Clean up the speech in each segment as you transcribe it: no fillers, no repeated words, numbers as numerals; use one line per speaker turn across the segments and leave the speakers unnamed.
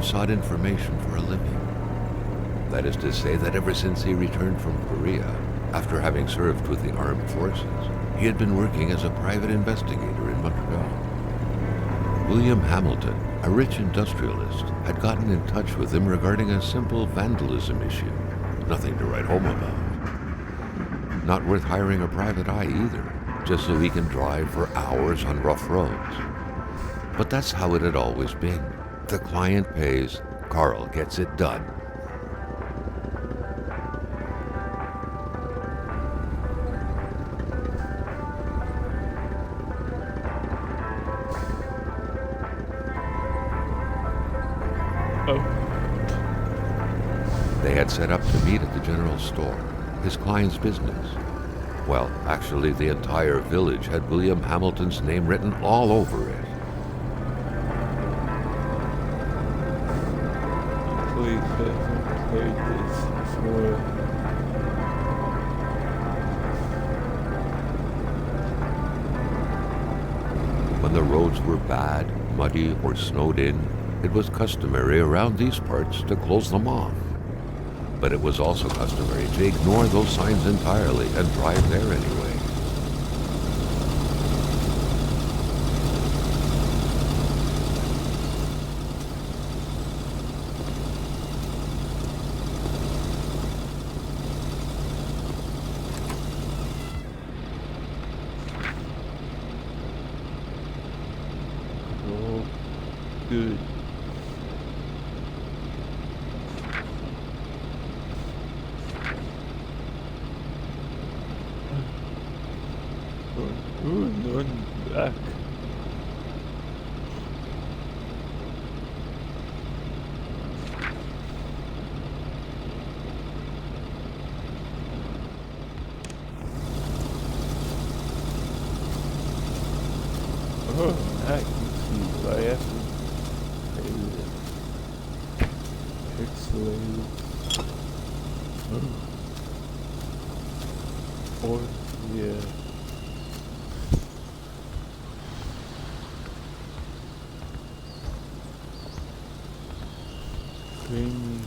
sought information for a living. That is to say that ever since he returned from Korea, after having served with the armed forces, he had been working as a private investigator in Montreal. William Hamilton, a rich industrialist, had gotten in touch with him regarding a simple vandalism issue. Nothing to write home about. Not worth hiring a private eye either, just so he can drive for hours on rough roads. But that's how it had always been. The client pays, Carl gets it done. They had set up to meet at the general store, his client's business. Well, actually, the entire village had William Hamilton's name written all over it.
Please haven't played this before.
When the roads were bad, muddy, or snowed in, it was customary around these parts to close them off. But it was also customary to ignore those signs entirely and drive there anyway.
Oh, good. Run back. Oh, I can see why I have to pixelate. Or, yeah. Creamy.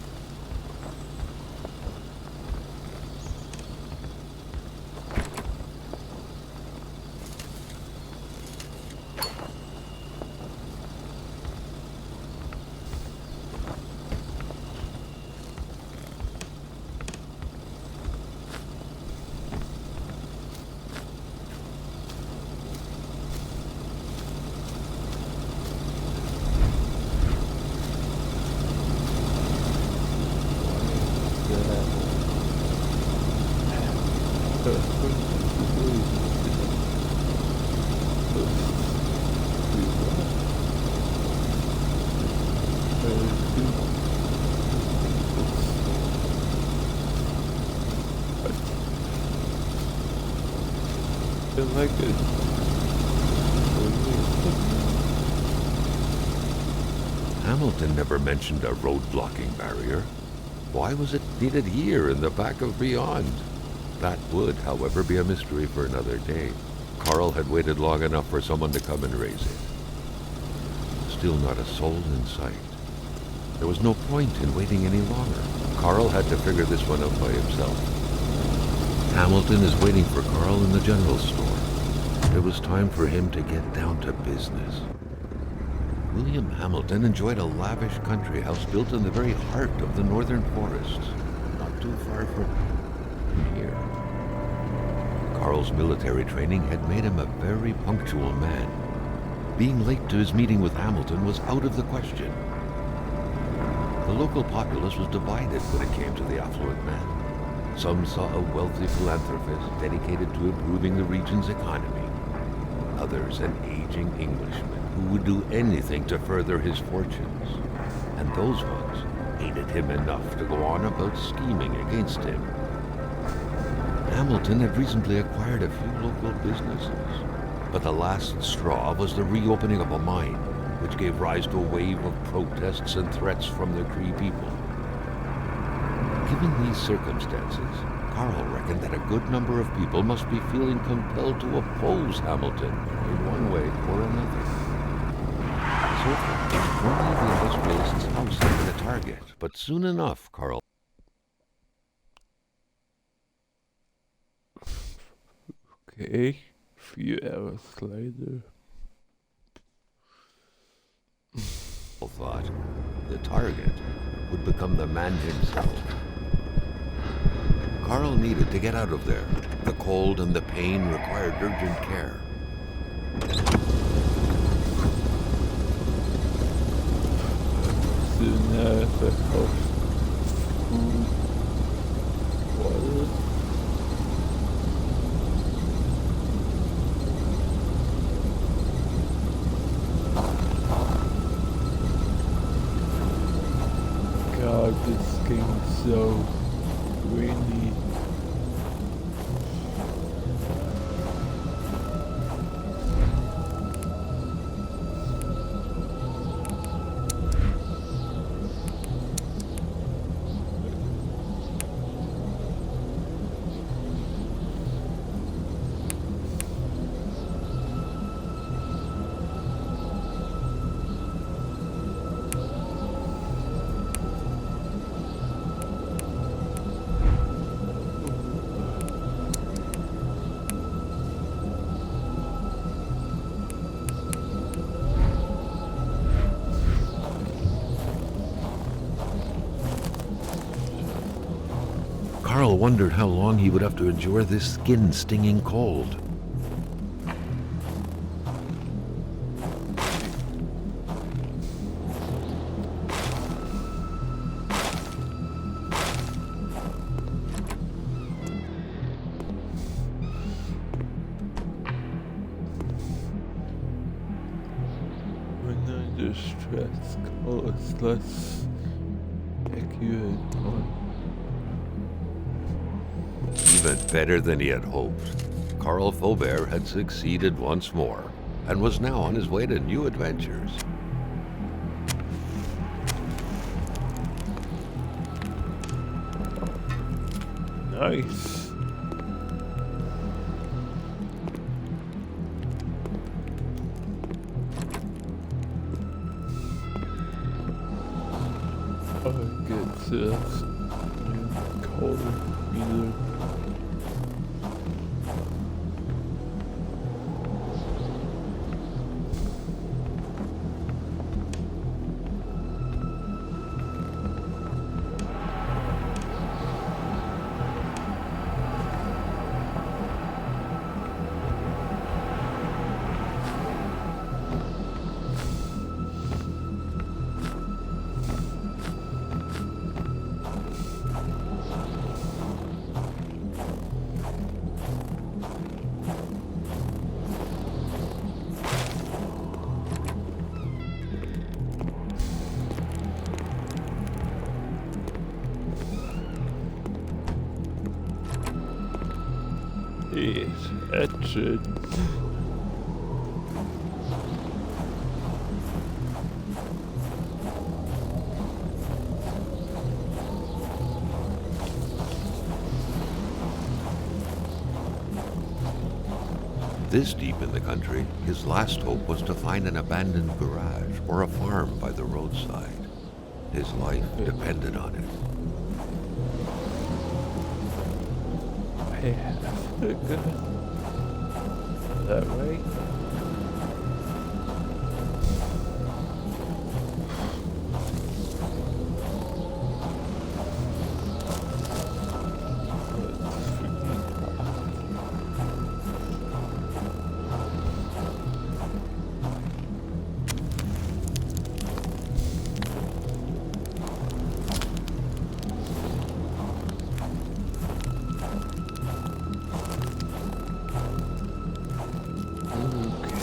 I like it.
Hamilton never mentioned a road-blocking barrier. Why was it needed here in the back of Beyond? That would, however, be a mystery for another day. Carl had waited long enough for someone to come and raise it. Still not a soul in sight. There was no point in waiting any longer. Carl had to figure this one out by himself. Hamilton is waiting for Carl in the general store. It was time for him to get down to business. William Hamilton enjoyed a lavish country house built in the very heart of the northern forests, not too far from here. Carl's military training had made him a very punctual man. Being late to his meeting with Hamilton was out of the question. The local populace was divided when it came to the affluent man. Some saw a wealthy philanthropist dedicated to improving the region's economy. Others, an aging Englishman who would do anything to further his fortunes. And those ones hated him enough to go on about scheming against him. Hamilton had recently acquired a few local businesses, but the last straw was the reopening of a mine, which gave rise to a wave of protests and threats from the Cree people. Given these circumstances, Carl reckoned that a good number of people must be feeling compelled to oppose Hamilton in one way or another. So If only the industrialist's house had been a target. But soon enough, Carl.
Okay, 3 hours later.
Thought the target would become the man himself. Carl needed to get out of there. The cold and the pain required urgent care.
Soon as I have food, water. God, this game is so rainy.
Carl wondered how long he would have to endure this skin-stinging cold.
When under stress, Carl is less accurate on
Even better than he had hoped. Carl Faubert had succeeded once more and was now on his way to new adventures.
nice. I get this cold either. Yes, that's it.
This deep in the country, his last hope was to find an abandoned garage or a farm by the roadside. His life depended on it.
I have to go that way. It's freaking hot.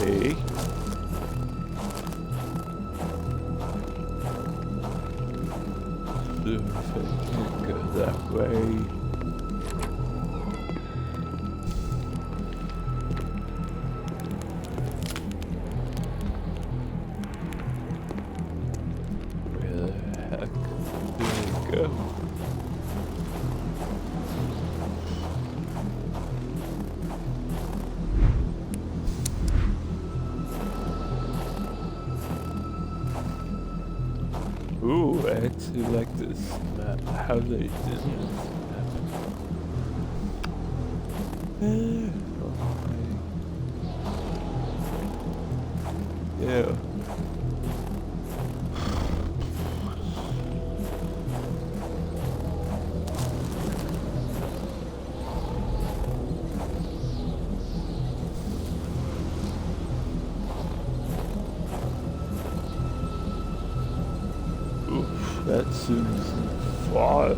Okay. So if I can't go that way. Where the heck do I go? I actually like this map, how they did it. Yeah. Oof, that seems far.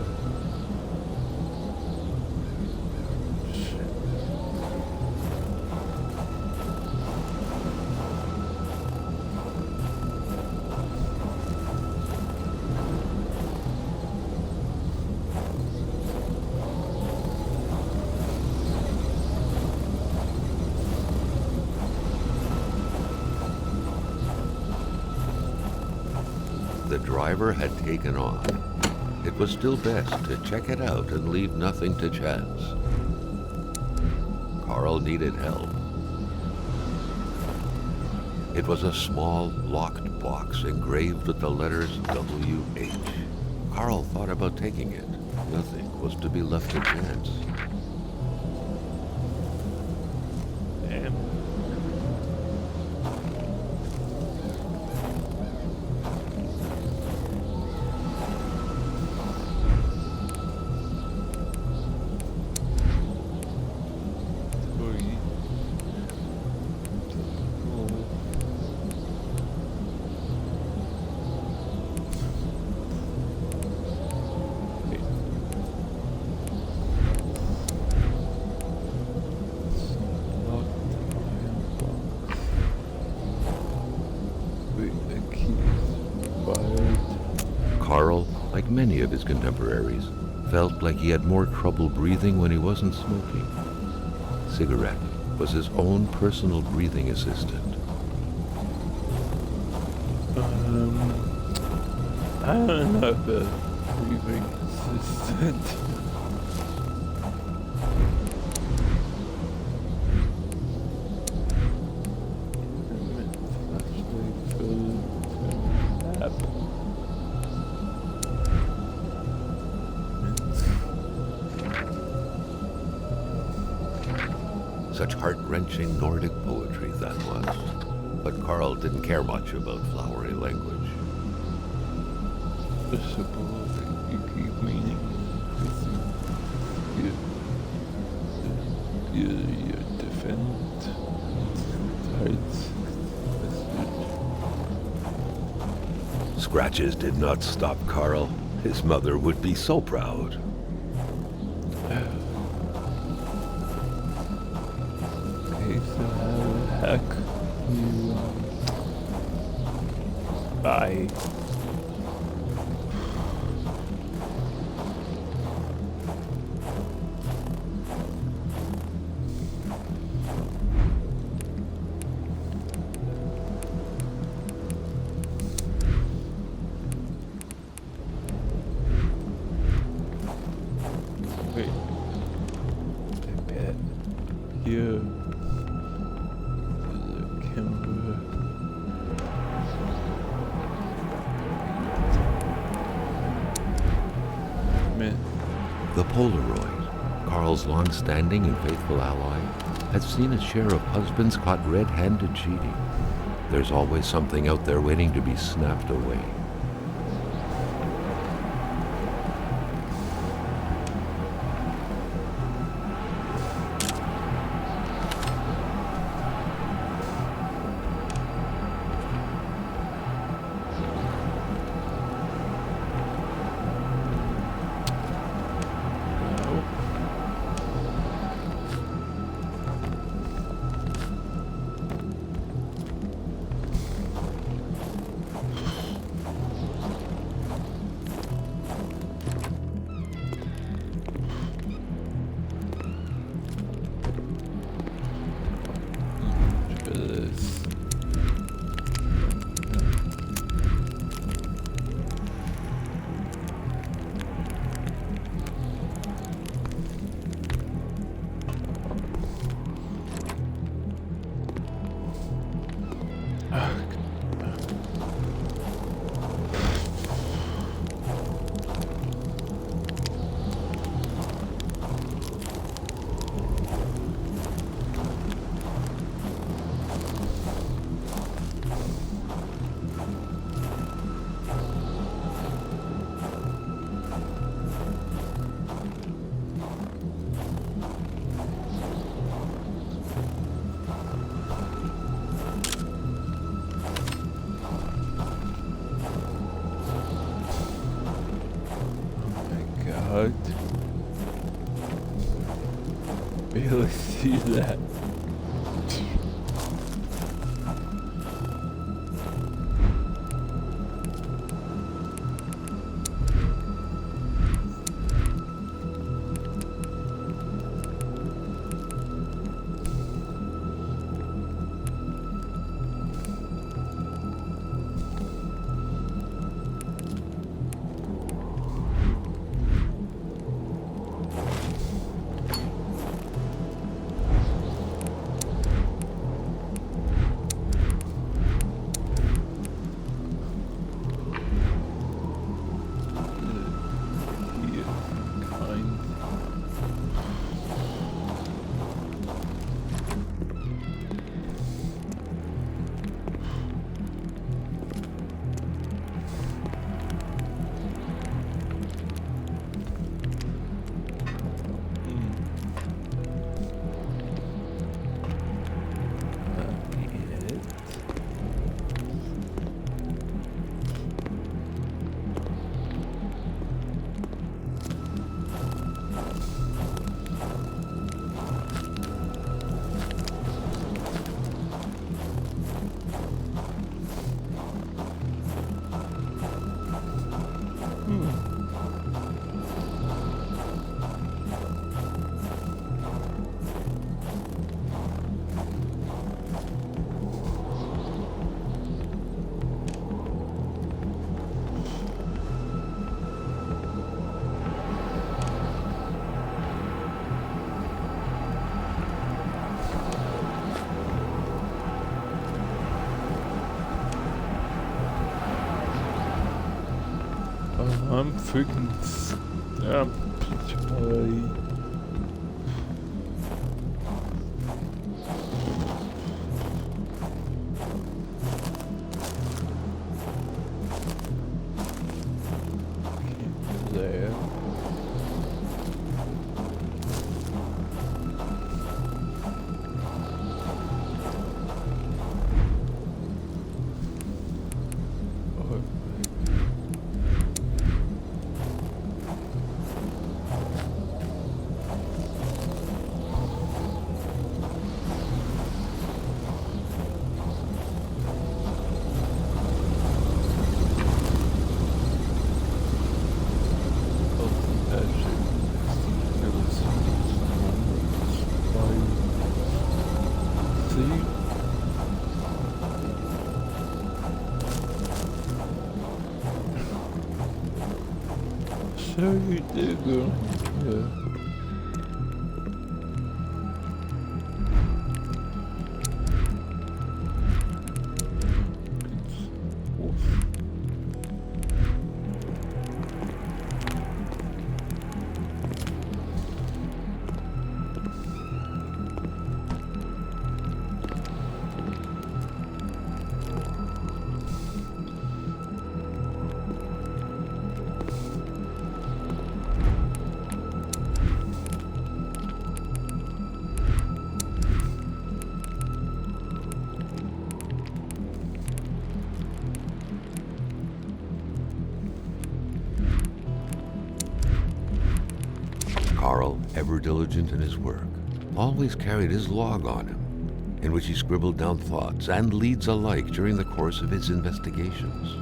The driver had taken off. It was still best to check it out and leave nothing to chance. Carl needed help. It was a small, locked box engraved with the letters WH. Carl thought about taking it. Nothing was to be left to chance.
Damn.
Carl, like many of his contemporaries, felt like he had more trouble breathing when he wasn't smoking. Cigarette was his own personal breathing assistant.
I don't know the breathing assistant.
Such heart-wrenching Nordic poetry that was. But Carl didn't care much about flowery language.
Visible, you keep meaning you defend sides.
Scratches did not stop Carl. His mother would be so proud.
Okay, so how the heck you buy? Wait, I bet here the camera. Man,
The Polaroid, Carl's long-standing and faithful ally, had seen its share of husbands caught red-handed cheating. There's always something out there waiting to be snapped away.
no. For this. see that. I'm freaking stumped. There. So you did go. Yeah.
Carl, ever diligent in his work, always carried his log on him, in which he scribbled down thoughts and leads alike during the course of his investigations.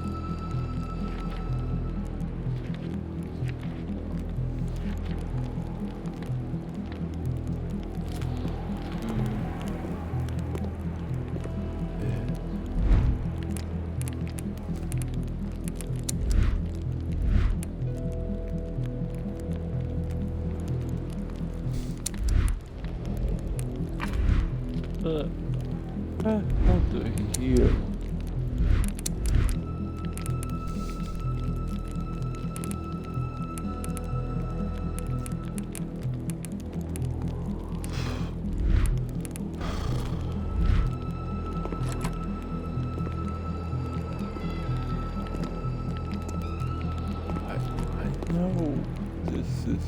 What the hell? I know this is.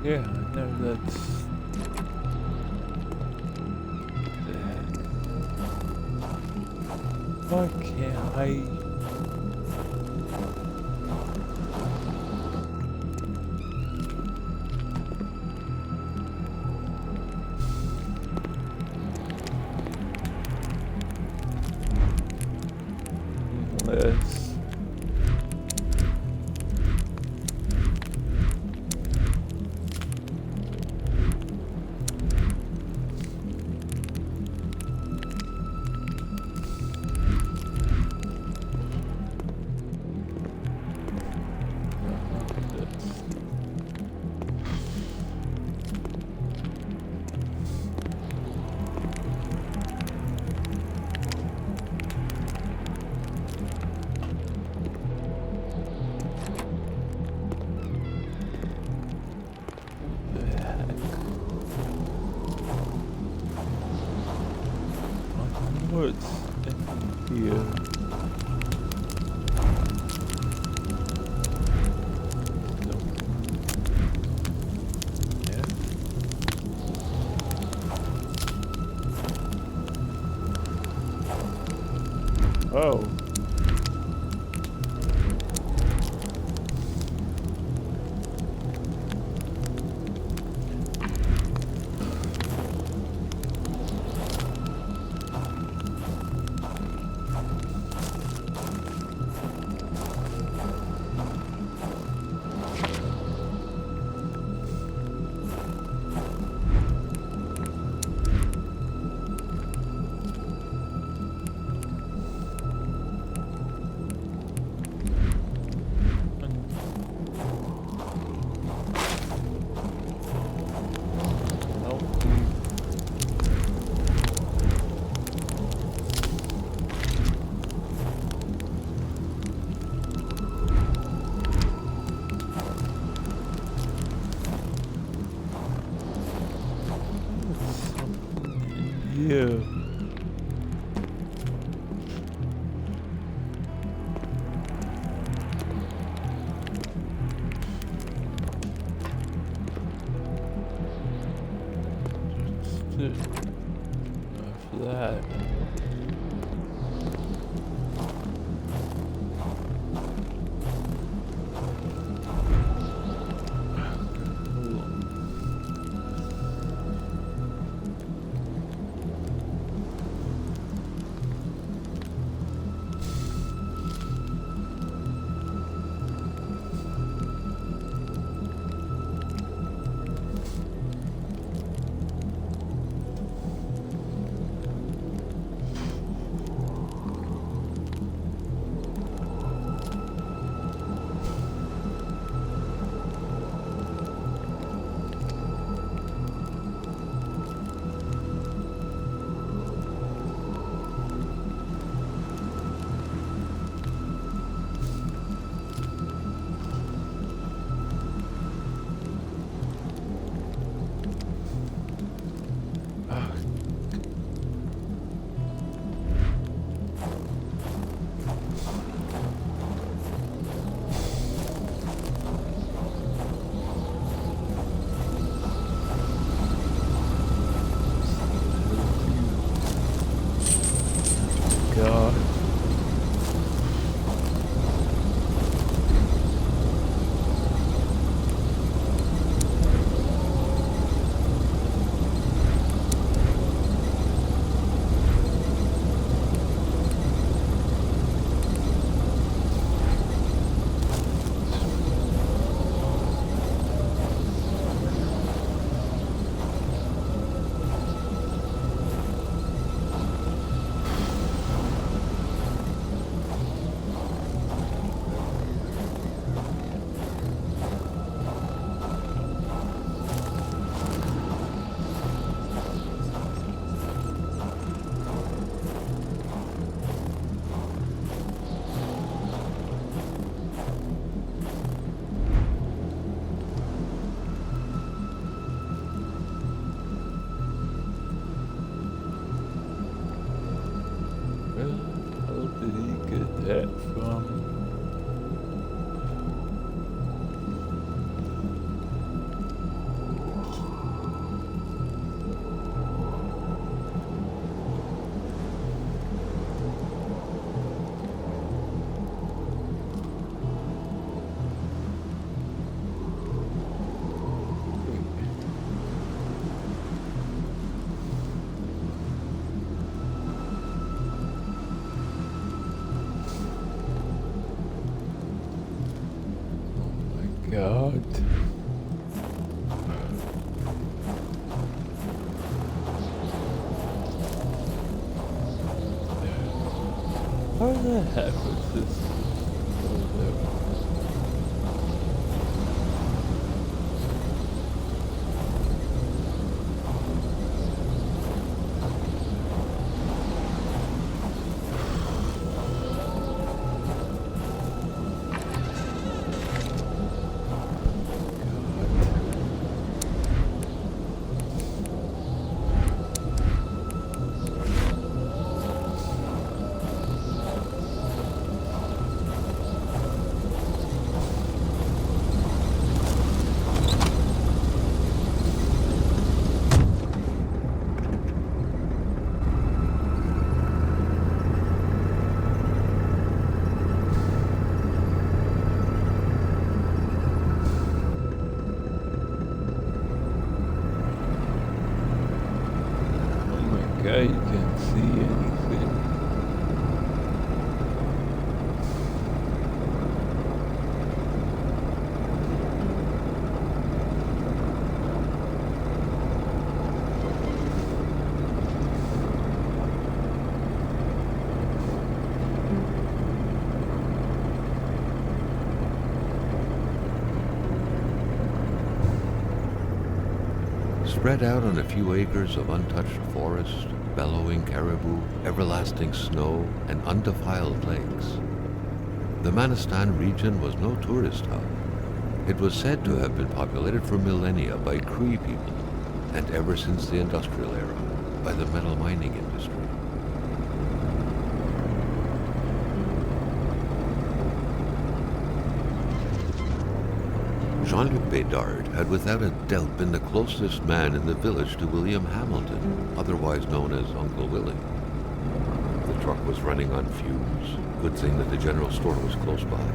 Yeah, I know that's... Why can't I... what's in here. No. Yeah. Oh. Yeah. Just after that. God. Where the hell did he get that from? God. How the heck was this over there?
Spread out on a few acres of untouched forest, bellowing caribou, everlasting snow, and undefiled lakes, the Manistan region was no tourist hub. It was said to have been populated for millennia by Cree people, and ever since the industrial era, by the metal mining industry. Jean-Luc Bédard had without a doubt been the closest man in the village to William Hamilton, otherwise known as Uncle Willie. The truck was running on fumes. Good thing that the general store was close by.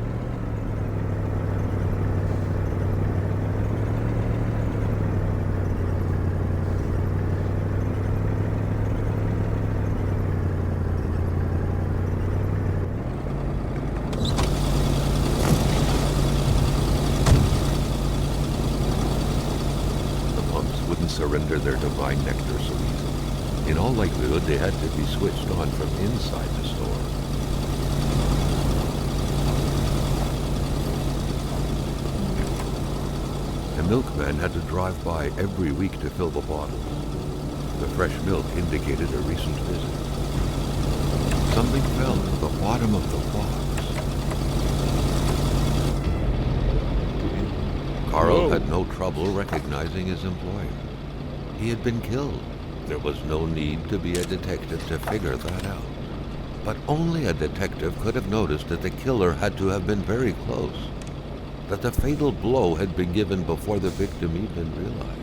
Surrender their divine nectar so easily. In all likelihood, they had to be switched on from inside the store. A milkman had to drive by every week to fill the bottles. The fresh milk indicated a recent visit. Something fell to the bottom of the box. Carl had no trouble recognizing his employer. He had been killed. There was no need to be a detective to figure that out. But only a detective could have noticed that the killer had to have been very close, that the fatal blow had been given before the victim even realized.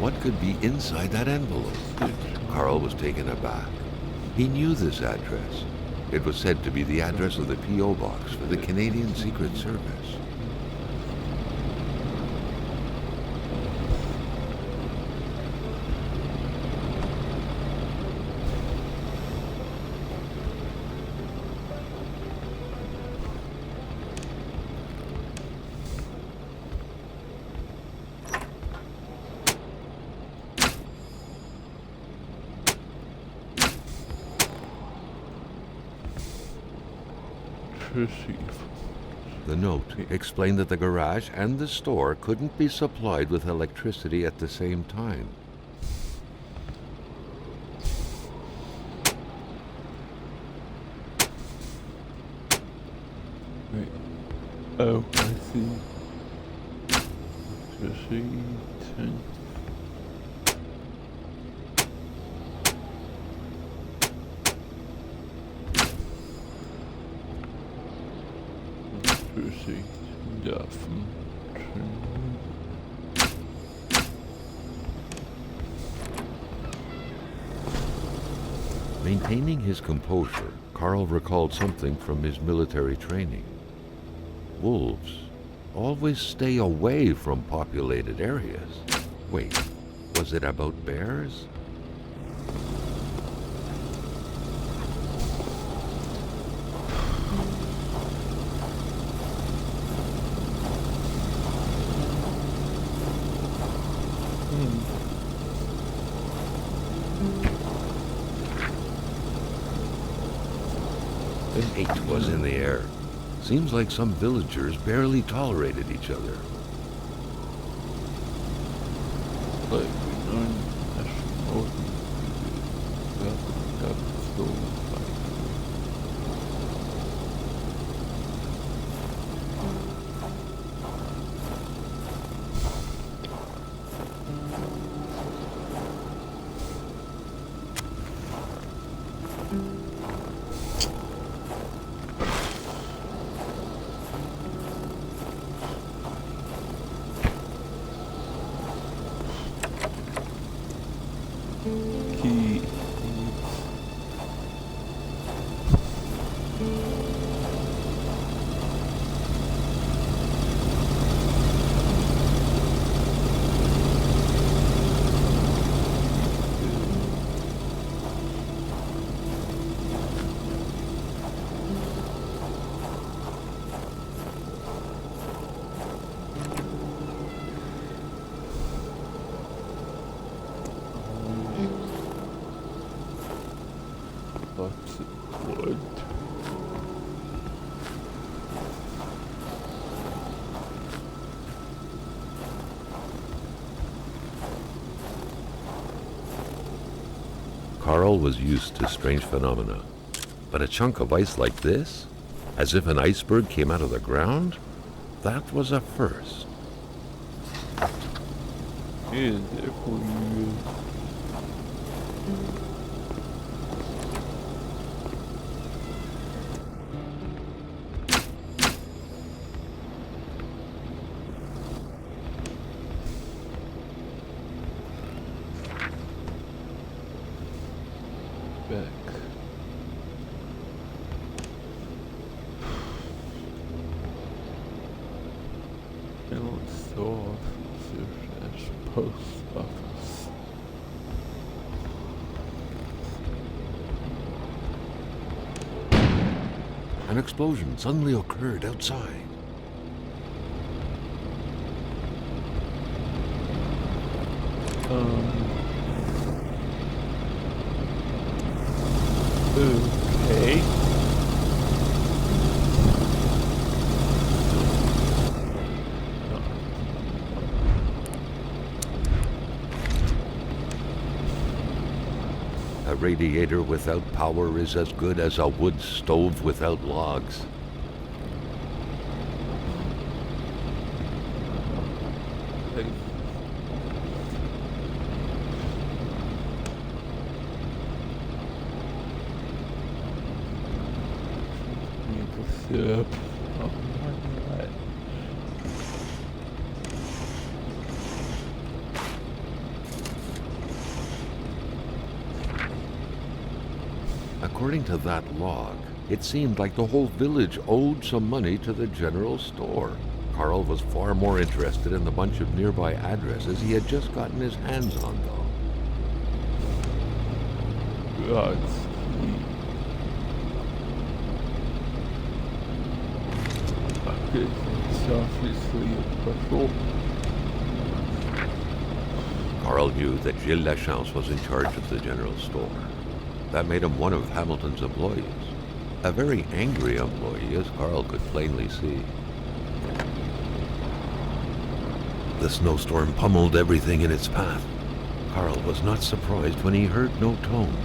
What could be inside that envelope? Carl was taken aback. He knew this address. It was said to be the address of the P.O. box for the Canadian Secret Service. The note explained that the garage and the store couldn't be supplied with electricity at the same time.
Wait. Oh, I see. Electricity.
Maintaining his composure, Carl recalled something from his military training. Wolves always stay away from populated areas. Wait, was it about bears? Hate was in the air. Seems like some villagers barely tolerated each other.
Like key.
Carl was used to strange phenomena, but a chunk of ice like this, as if an iceberg came out of the ground, that was a first.
Is it for you? Back. General store / post office.
An explosion suddenly occurred outside.
Okay.
A radiator without power is as good as a wood stove without logs.
Syrup. Oh my god.
According to that log, it seemed like the whole village owed some money to the general store. Carl was far more interested in the bunch of nearby addresses he had just gotten his hands on, though.
Godspeed. Okay, it's obviously a puzzle.
Carl knew that Gilles Lachance was in charge of the general store. That made him one of Hamilton's employees. A very angry employee, as Carl could plainly see. The snowstorm pummeled everything in its path. Carl was not surprised when he heard no tone.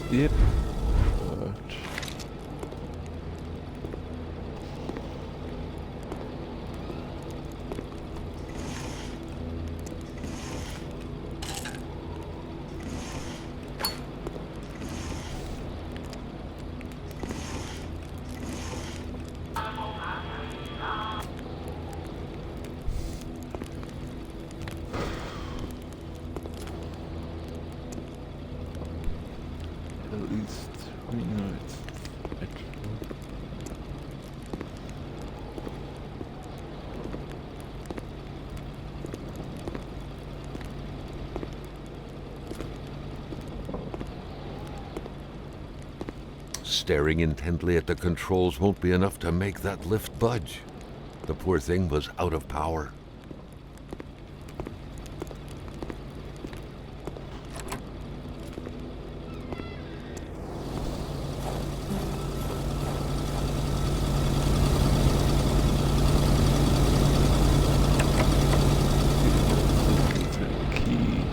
Yep. At least 3 nights extra.
Staring intently at the controls won't be enough to make that lift budge. The poor thing was out of power.
Key.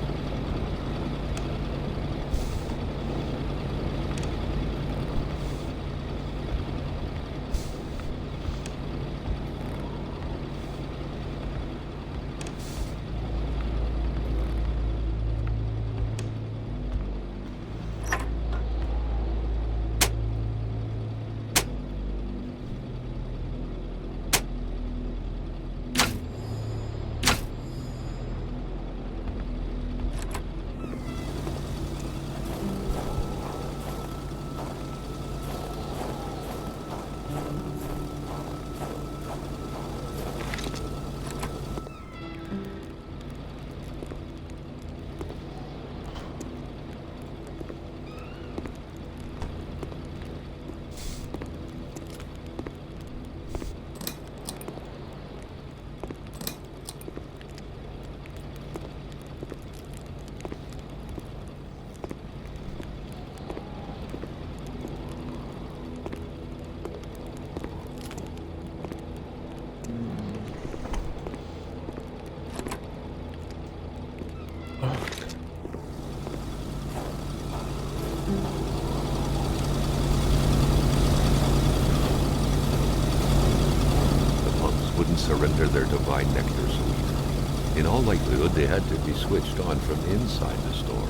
wouldn't surrender their divine nectar so easily. In all likelihood, they had to be switched on from inside the store.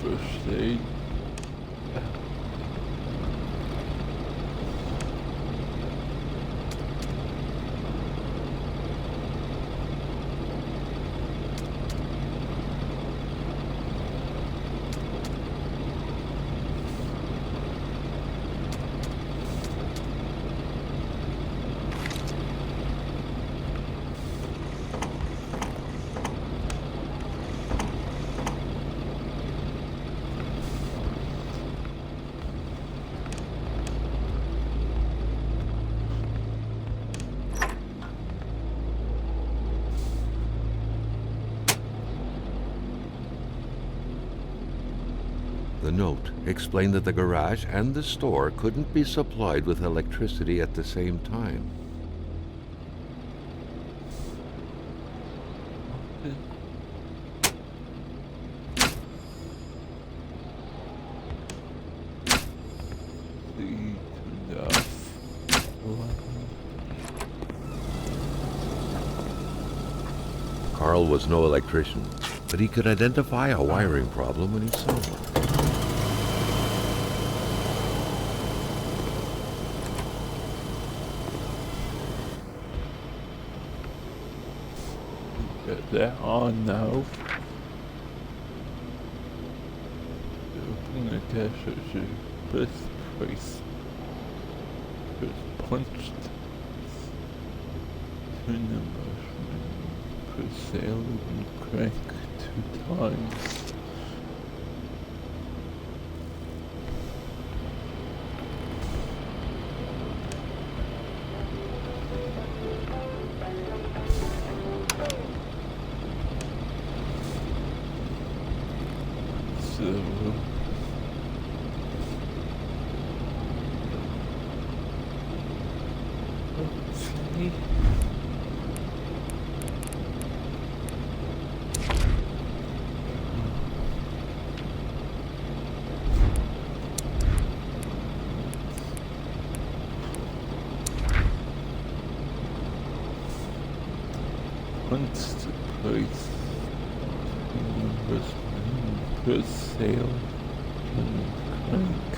First aid.
The note explained that the garage and the store couldn't be supplied with electricity at the same time. Carl was no electrician, but he could identify a wiring problem when he saw one.
They're on now. Open the cash register. Press price. Press punched. Turn the mushroom. Press sale and crank 2 times. Okay. Once the price investment per sale and crank.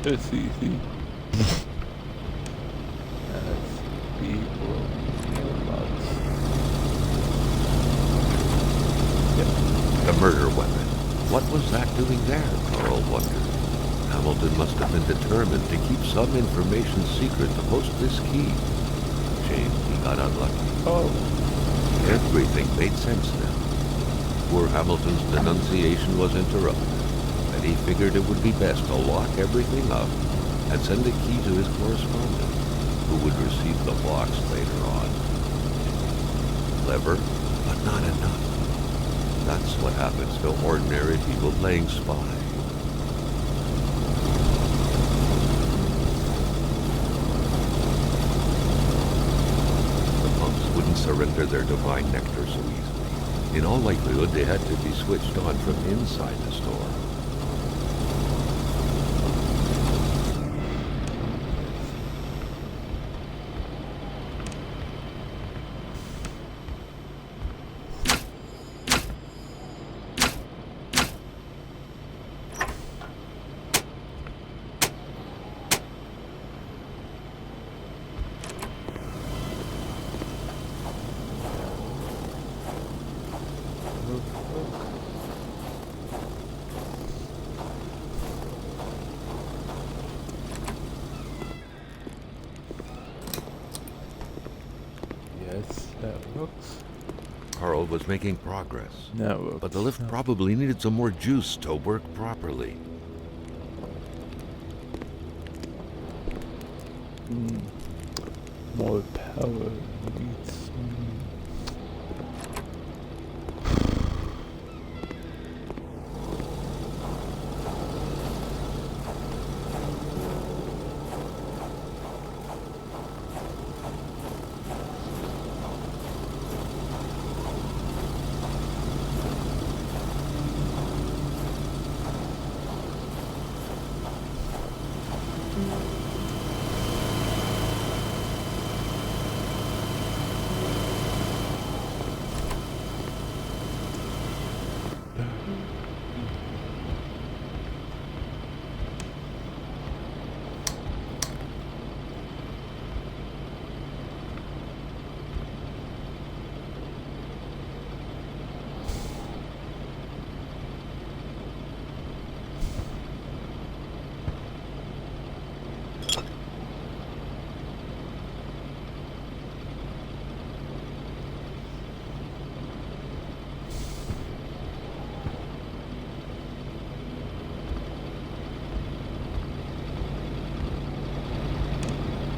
It's easy. As people lots.
The murder weapon. What was that doing there, Carl wondered. Hamilton must have been determined to keep some information secret to host this key. Shame he got unlucky.
Oh.
Everything made sense now. Poor Hamilton's denunciation was interrupted, and he figured it would be best to lock everything up and send a key to his correspondent, who would receive the box later on. Clever, but not enough. That's what happens to ordinary people playing spy. The monks wouldn't surrender their divine nectar so easily. In all likelihood, they had to be switched on from inside the store. was making progress,
Now,
but the lift probably needed some more juice to work properly.
more power needs.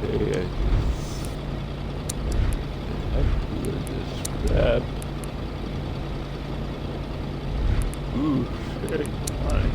Okay, I with this wrap. Ooh, shit, fine.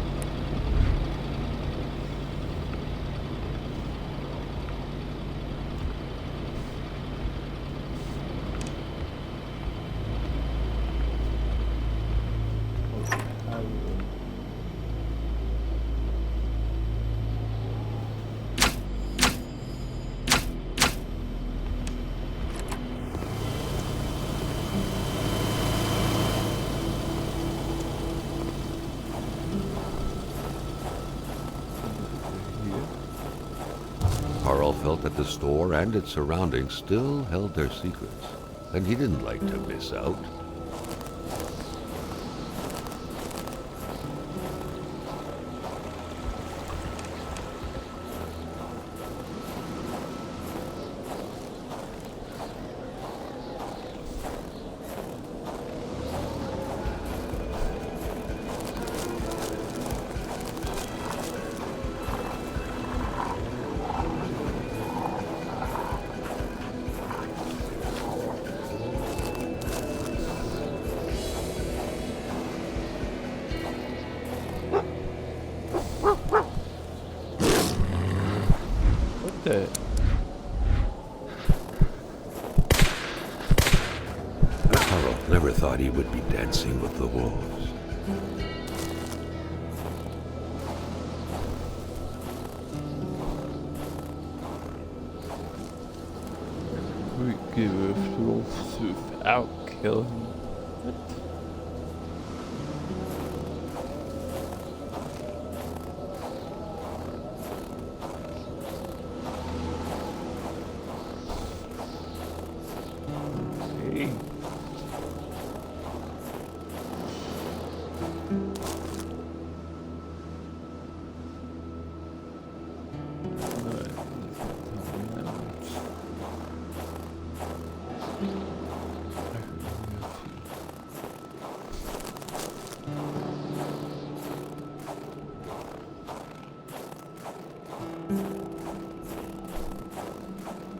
Carl felt that the store and its surroundings still held their secrets, and he didn't like to miss out.
What the?
Carl never thought he would be dancing with the wolves.
We give wolves without killing. What? Okay.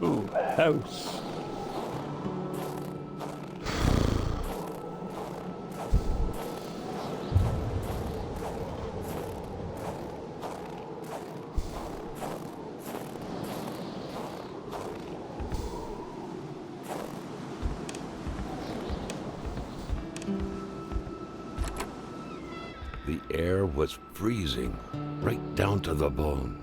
Ooh, house.
The air was freezing, right down to the bone.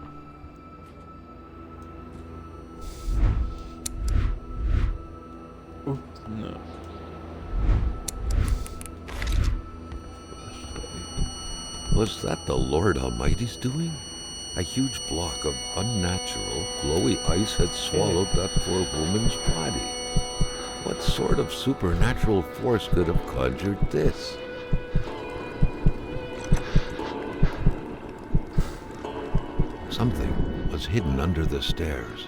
Ooh, no.
Was that the Lord Almighty's doing? A huge block of unnatural, glowy ice had swallowed that poor woman's body. What sort of supernatural force could have conjured this? Something was hidden under the stairs.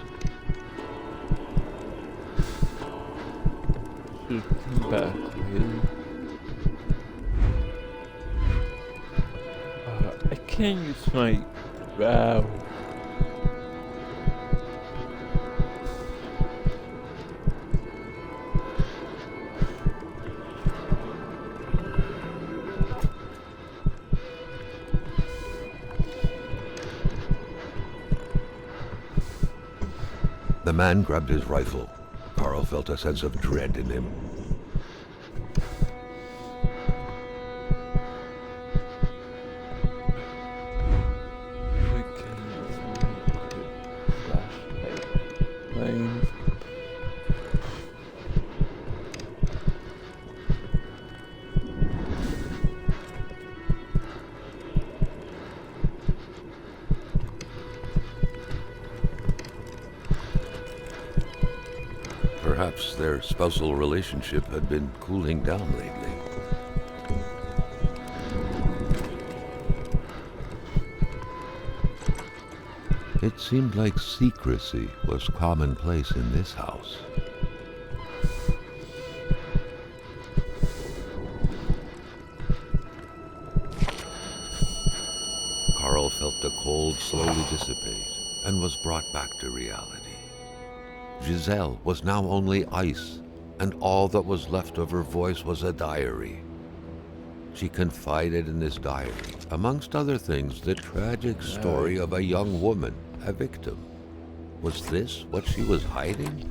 Should come back later. can you smite? Wow.
The man grabbed his rifle. Carl felt a sense of dread in him. Perhaps their spousal relationship had been cooling down lately. It seemed like secrecy was commonplace in this house. Carl felt the cold slowly dissipate and was brought back to reality. Giselle was now only ice, and all that was left of her voice was a diary. She confided in this diary, amongst other things, the tragic story of a young woman, a victim. Was this what she was hiding?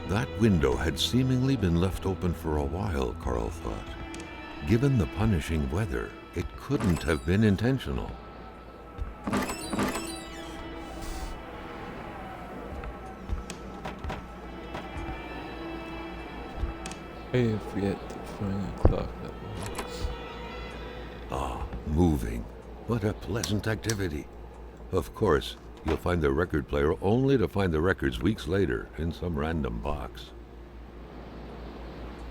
That window had seemingly been left open for a while, Carl thought. Given the punishing weather, it couldn't have been intentional.
I have yet to find a clock that works.
Ah, moving. What a pleasant activity. Of course, you'll find the record player only to find the records weeks later in some random box.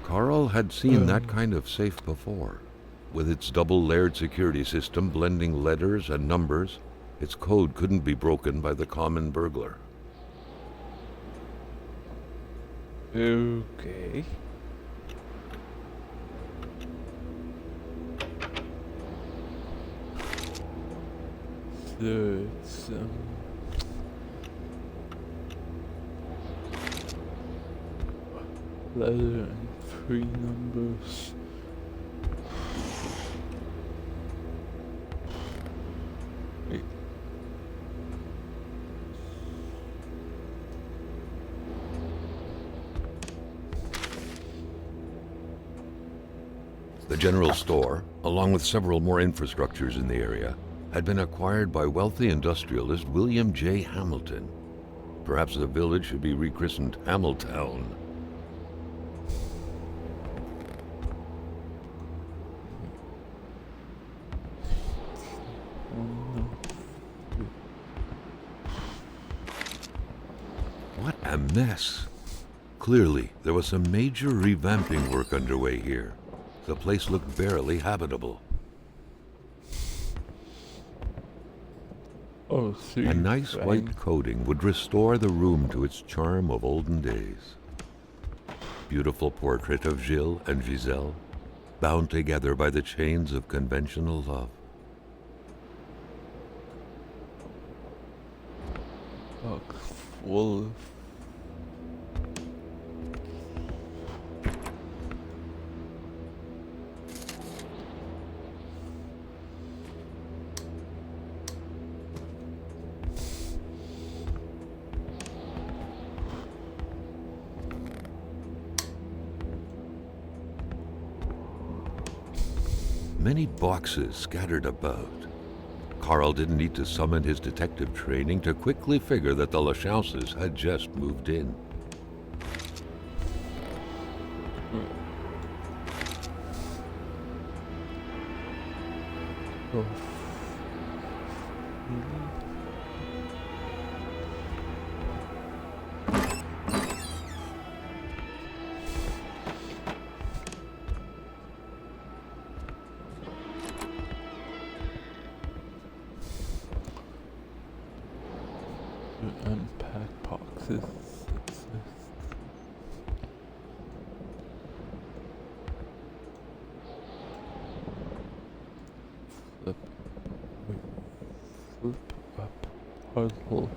Carl had seen that kind of safe before. With its double-layered security system blending letters and numbers, its code couldn't be broken by the common burglar.
Okay. So it's letter and 3 numbers. Wait.
The general store, along with several more infrastructures in the area, had been acquired by wealthy industrialist William J. Hamilton. Perhaps the village should be rechristened Hamiltown. What a mess. Clearly, there was some major revamping work underway here. The place looked barely habitable.
Oh, see.
A nice white coating would restore the room to its charm of olden days. Beautiful portrait of Gilles and Giselle, bound together by the chains of conventional love.
Box full of
many boxes scattered about. Carl didn't need to summon his detective training to quickly figure that the Lachauses had just moved in.
oh. to unpack boxes exist. Flip, wait, flip up puzzle.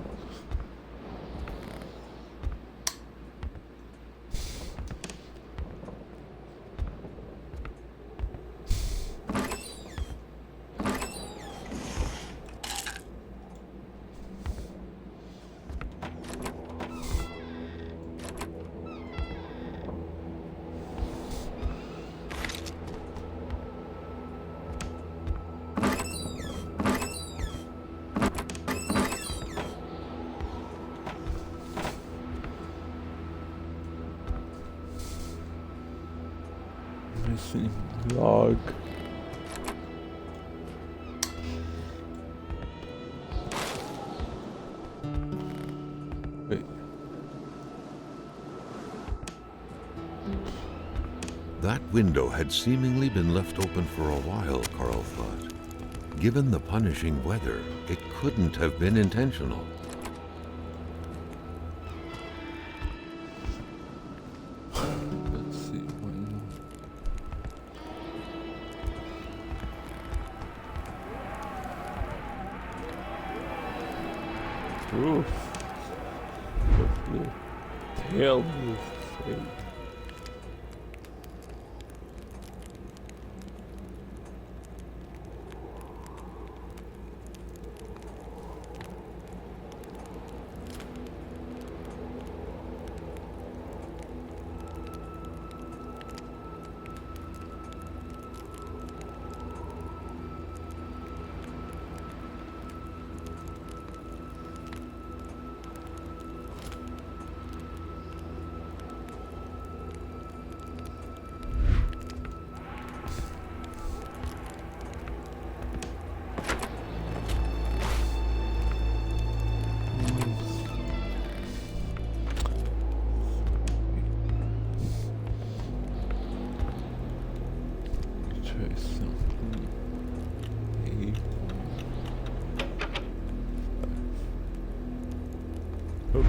Missing log. Wait.
That window had seemingly been left open for a while, Carl thought. Given the punishing weather, it couldn't have been intentional.
Let's see when. Oof. The tail is fake. Try something. Eight. Oh.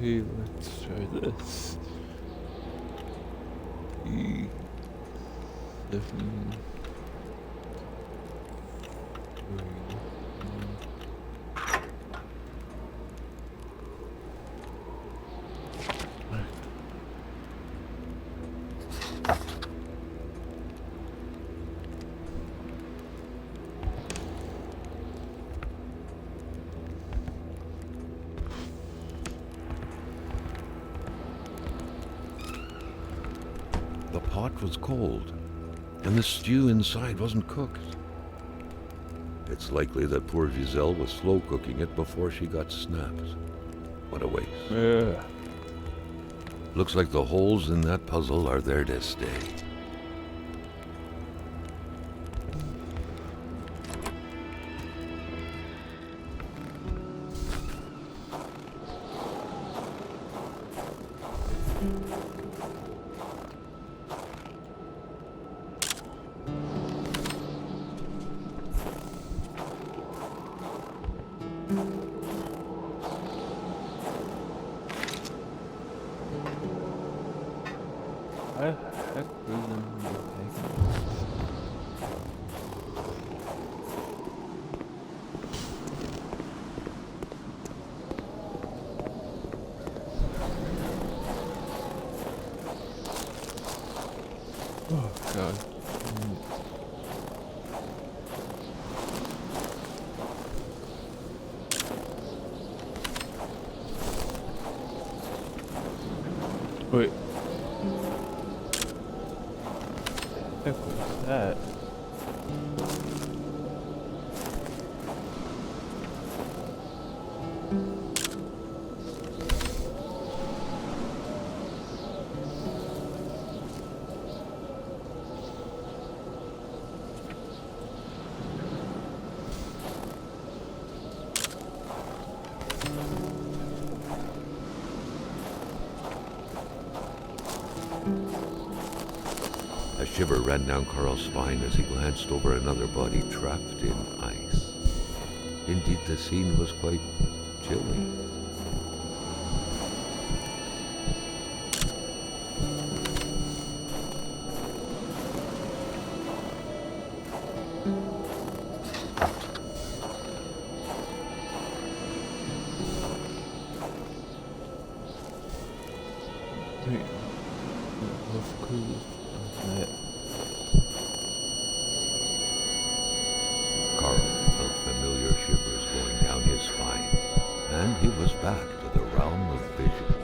Okay, let's try this. E7.
The pot was cold, and the stew inside wasn't cooked. It's likely that poor Giselle was slow cooking it before she got snapped. What a waste.
Yeah.
Looks like the holes in that puzzle are there to stay.
I heck really Oh god. Wait. Heck was that?
shiver ran down Carl's spine as he glanced over another body trapped in ice. Indeed, the scene was quite chilling.
Wait, of course, that.
Carl felt familiar shivers going down his spine, and he was back to the realm of visions.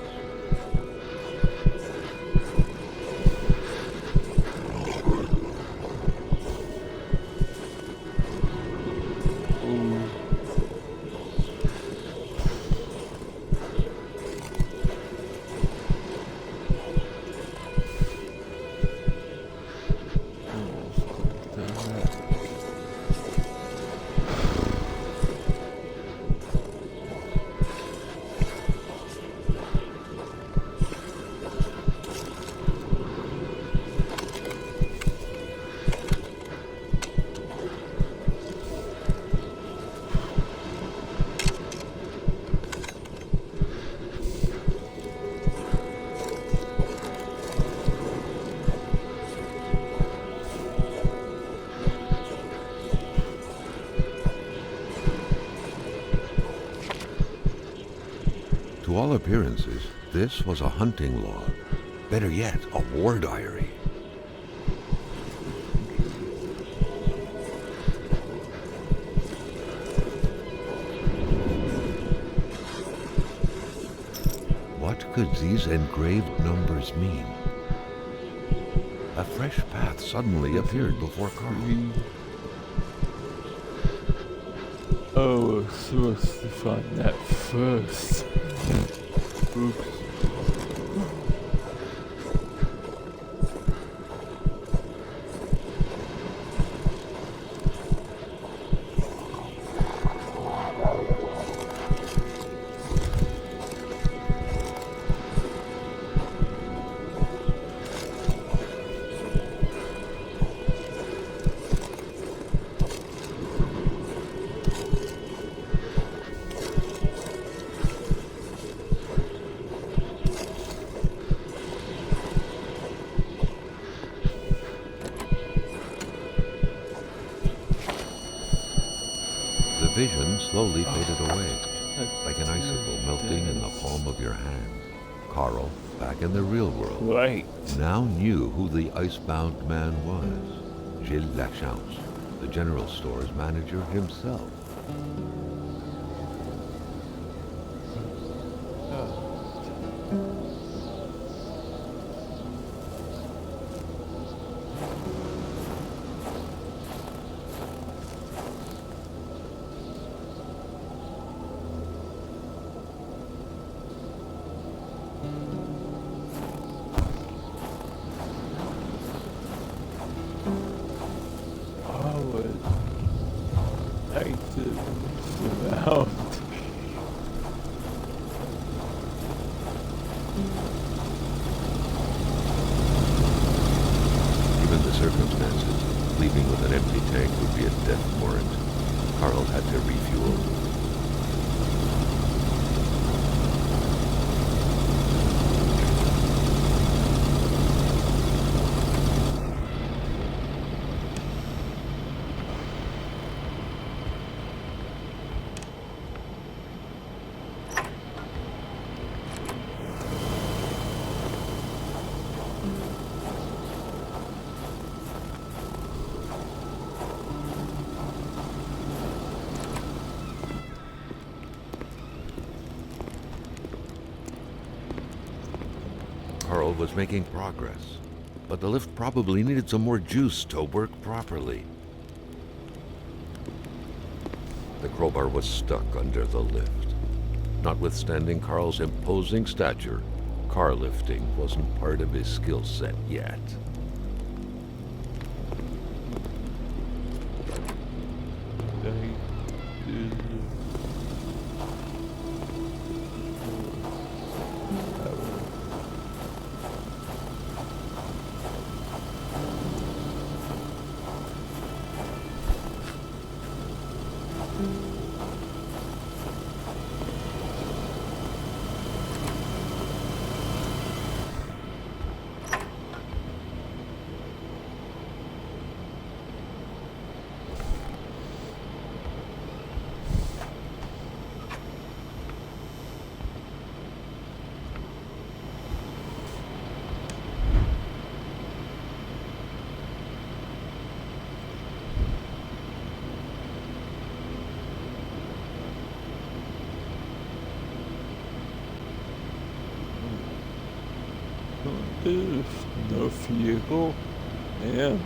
To all appearances, this was a hunting log. Better yet, a war diary. What could these engraved numbers mean? A fresh path suddenly appeared before Carl.
Oh, I was supposed to find that first. Oops.
The vision slowly faded away, like an icicle melting in the palm of your hand. Carl, back in the real world,
Right.
now knew who the icebound man was. Gilles Lachance, the general store's manager himself.
I would like to surround.
Given the circumstances, leaving with an empty tank would be a death warrant. Carl had to refuel. Carl was making progress, but the lift probably needed some more juice to work properly. The crowbar was stuck under the lift. Notwithstanding Carl's imposing stature, car lifting wasn't part of his skill set yet.
No vehicle. Man.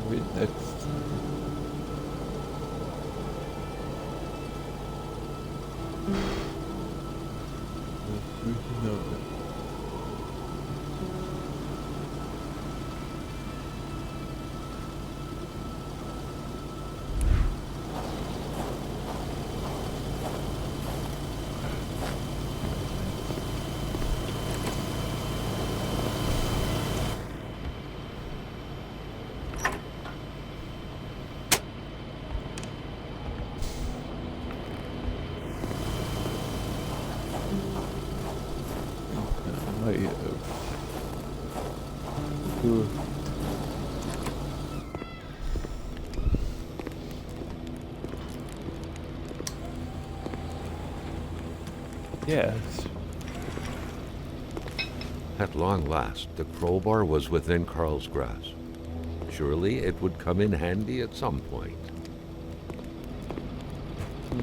Wait, next. No. Might have. Ooh. Yes.
At long last, the crowbar was within Carl's grasp. Surely it would come in handy at some point. The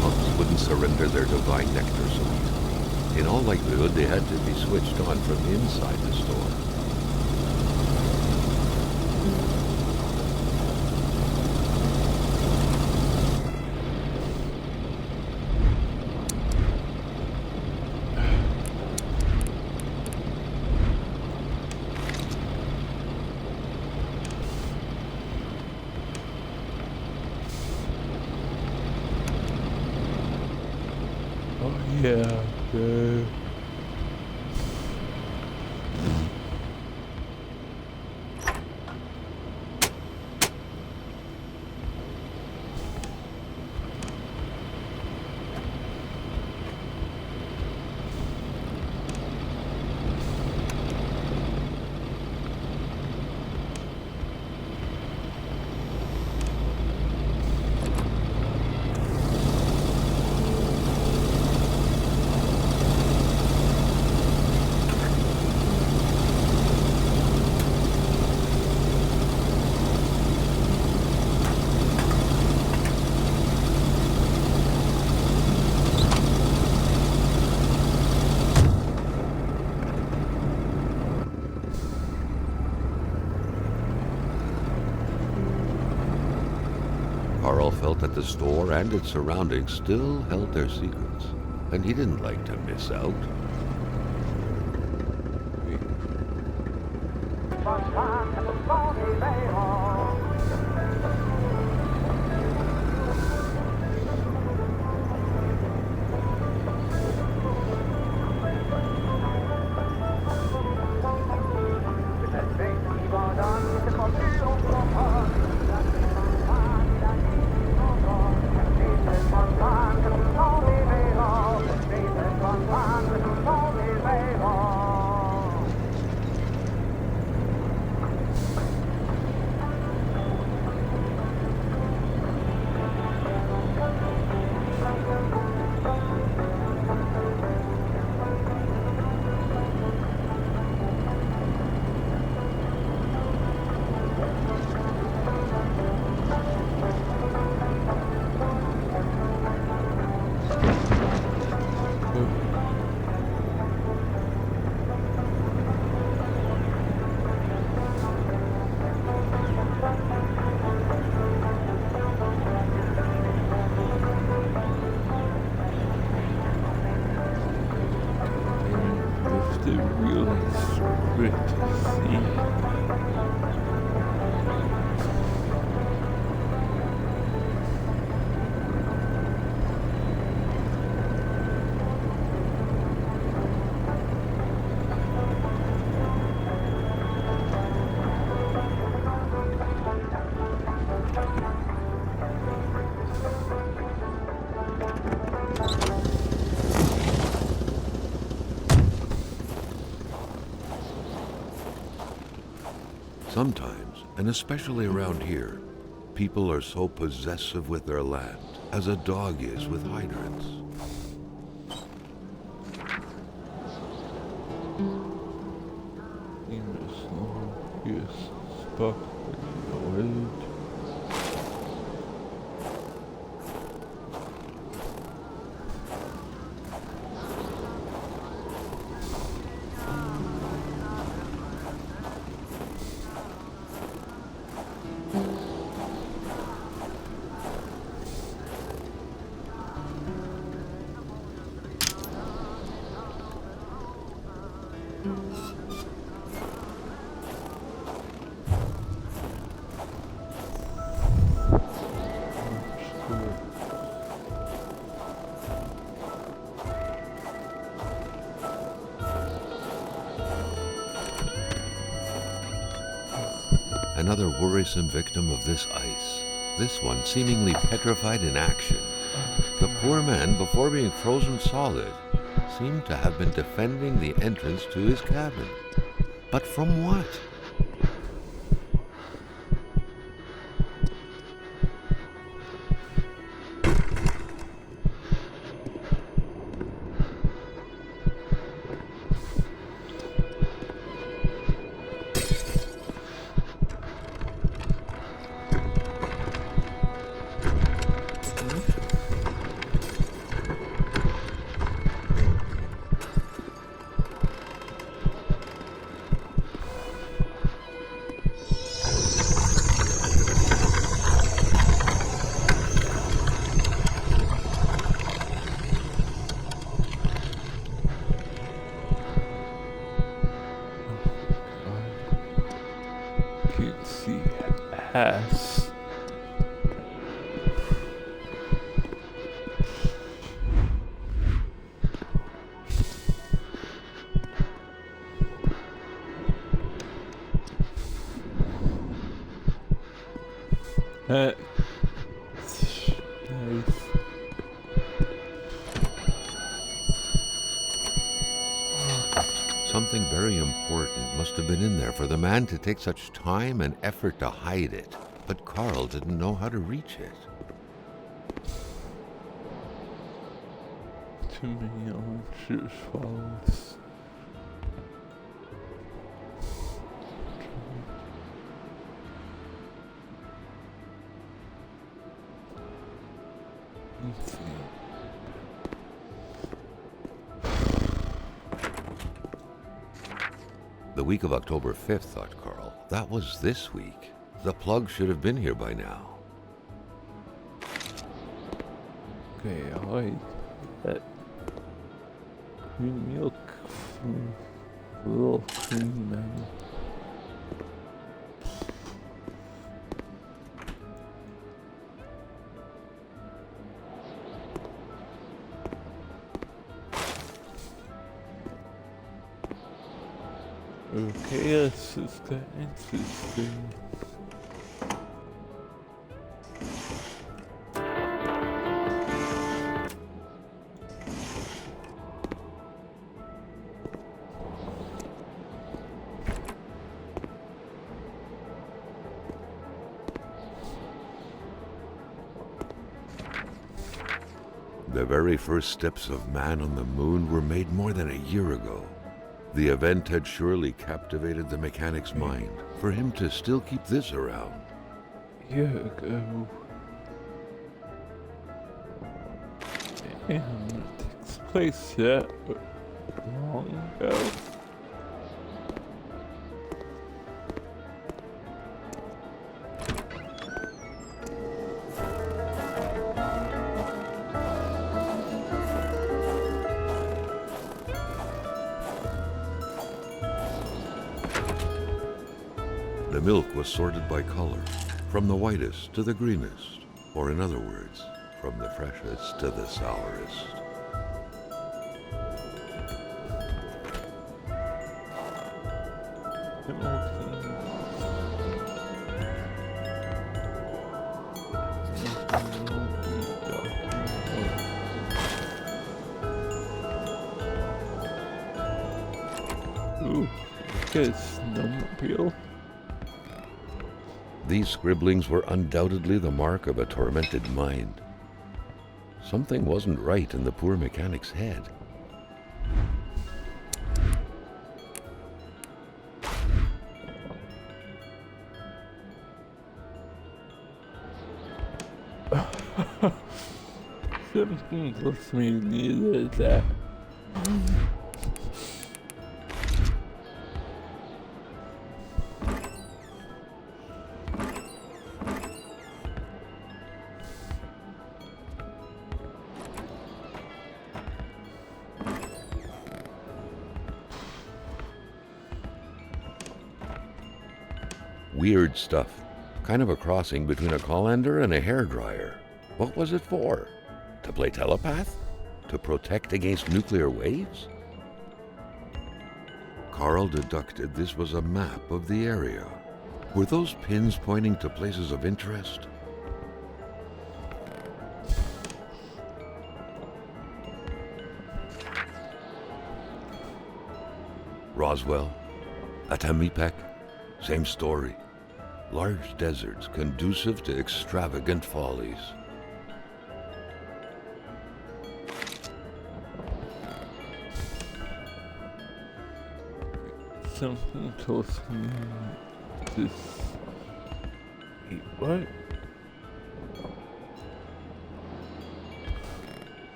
monks wouldn't surrender their divine nectar so easily. In all likelihood, they had to be switched on from inside the store.
Oh yeah. Good.
Carl felt that the store and its surroundings still held their secrets, and he didn't like to miss out. Sometimes, and especially around here, people are so possessive with their land, as a dog is with hydrants.
Jest spokojny.
Another worrisome victim of this ice, this one seemingly petrified in action. The poor man, before being frozen solid, seemed to have been defending the entrance to his cabin. But from what? Can't see ass. Nice. Something very important must have been in there for the man to take such time and effort to hide it. But Carl didn't know how to reach it.
Too many oranges falls. Let's see.
The week of October 5th, thought Carl. That was this week. The plug should have been here by now.
Okay, I like that cream milk from Little Cream Man. Okay, this is the interesting.
The very first steps of man on the moon were made more than a year ago. The event had surely captivated the mechanic's mind for him to still keep this around.
Year ago. And it takes place that long ago.
The milk was sorted by color, from the whitest to the greenest, or in other words, from the freshest to the sourest.
Ooh, look at snowmobile.
These scribblings were undoubtedly the mark of a tormented mind. Something wasn't right in the poor mechanic's head.
Something tells me neither that.
Weird stuff. Kind of a crossing between a colander and a hairdryer. What was it for? To play telepath? To protect against nuclear waves? Carl deducted this was a map of the area. Were those pins pointing to places of interest? Roswell, Atamipek, same story. Large deserts conducive to extravagant follies.
Something tells me this. Wait, what?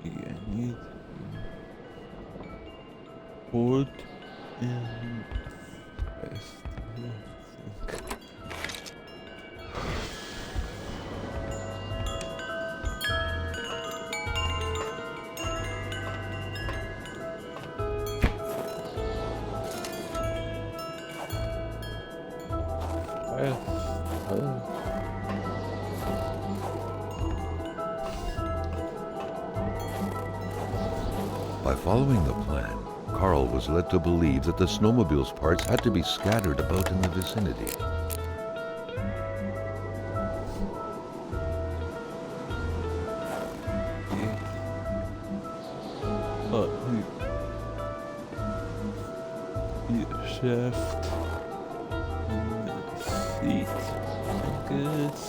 Okay, I need wood and rest. I think.
By following the plan, Carl was led to believe that the snowmobile's parts had to be scattered about in the vicinity.
The shaft and the seat, I guess.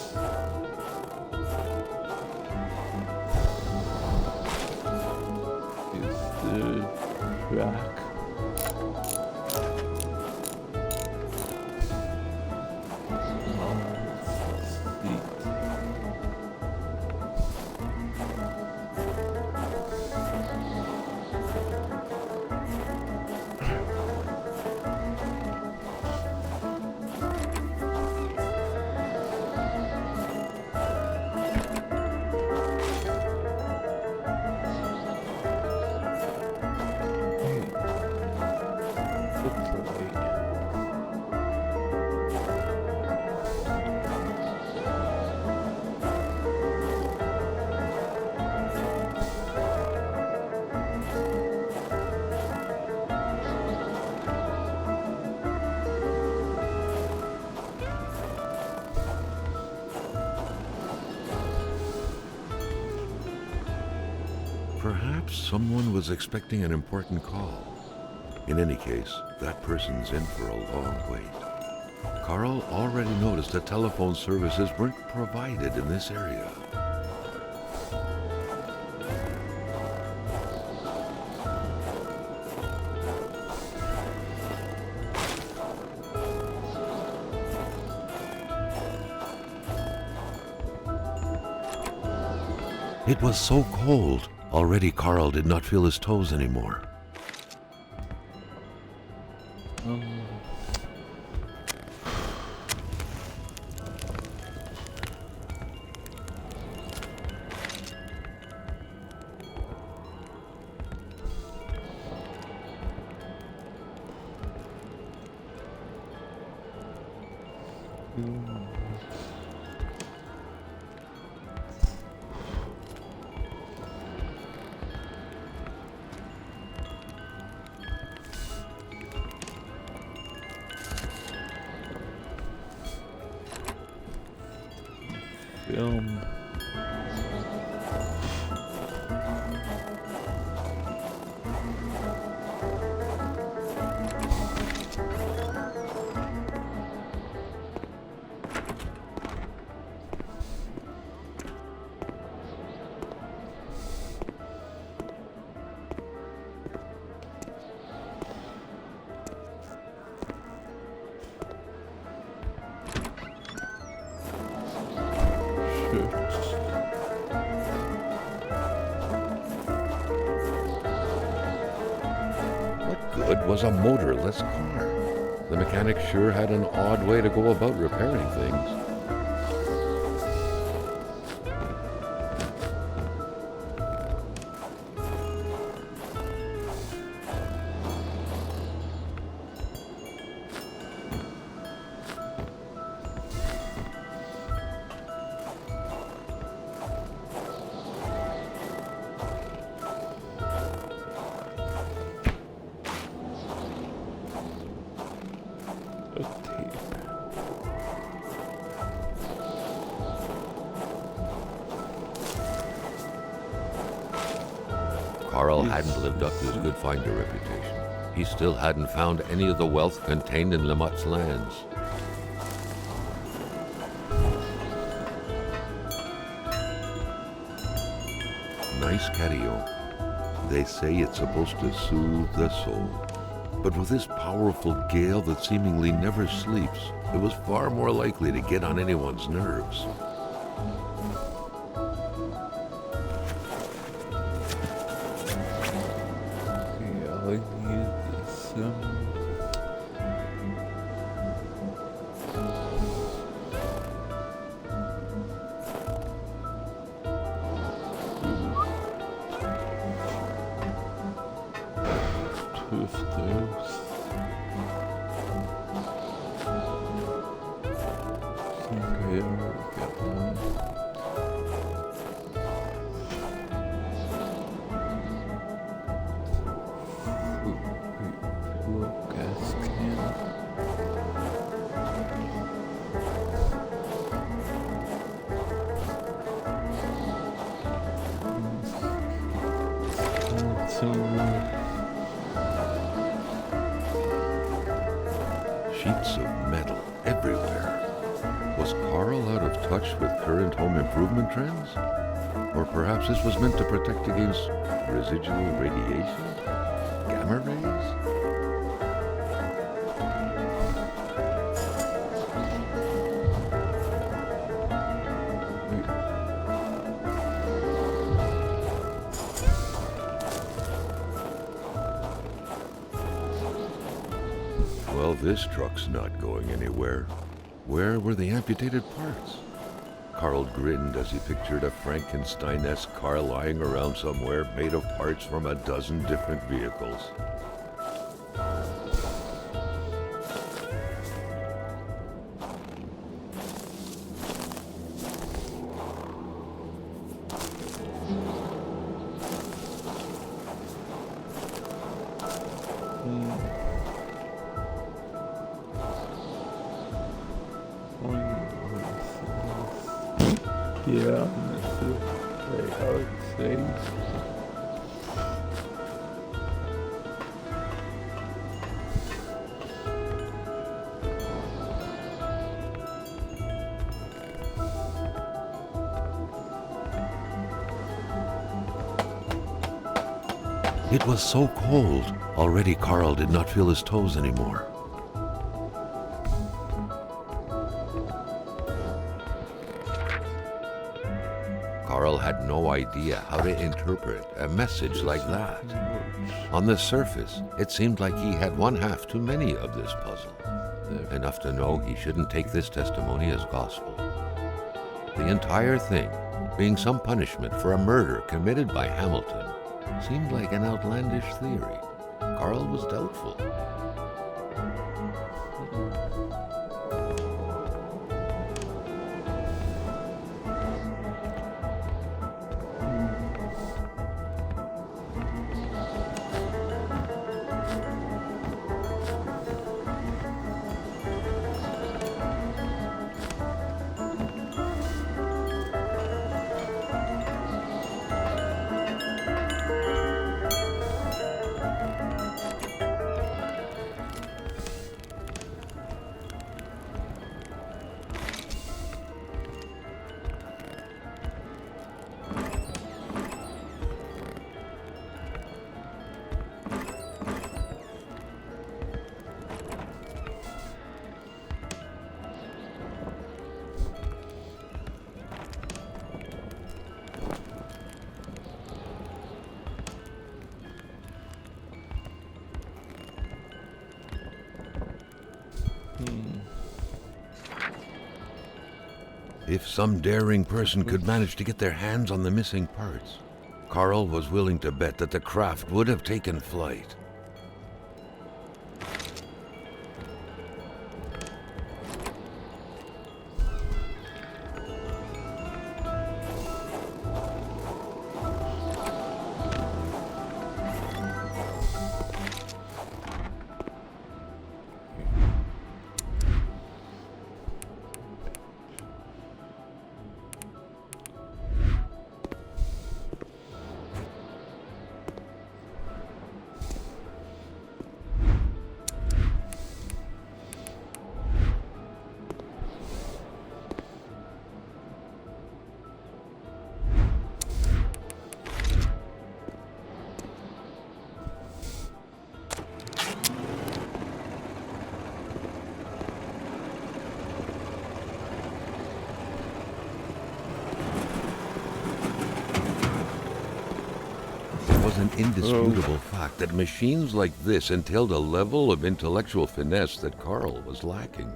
Is the track.
Perhaps someone was expecting an important call. In any case, that person's in for a long wait. Carl already noticed that telephone services weren't provided in this area. It was so cold. Already Carl did not feel his toes anymore.
Film.
hood was a motorless car. The mechanic sure had an odd way to go about repairing things.
A tape.
Carl hadn't lived up to his good finder reputation. He still hadn't found any of the wealth contained in Lamotte's lands. Nice catio. They say it's supposed to soothe the soul. But with this powerful gale that seemingly never sleeps, it was far more likely to get on anyone's nerves.
Yeah, all I need is some. Twifters. Okay, I already got one. Fuel gas can.
Sheets of metal everywhere. Was Carl out of touch with current home improvement trends? Or perhaps this was meant to protect against residual radiation? Gamma rays? Well, this truck's not going anywhere. Where were the amputated parts? Carl grinned as he pictured a Frankenstein-esque car lying around somewhere made of parts from a dozen different vehicles.
Yeah, this is very hard to say.
It was so cold. Already Carl did not feel his toes anymore. Carl had no idea how to interpret a message like that. On the surface, it seemed like he had one half too many of this puzzle. Enough to know he shouldn't take this testimony as gospel. The entire thing, being some punishment for a murder committed by Hamilton, seemed like an outlandish theory. Carl was doubtful. If some daring person could manage to get their hands on the missing parts, Carl was willing to bet that the craft would have taken flight. It was an indisputable fact that machines like this entailed a level of intellectual finesse that Carl was lacking.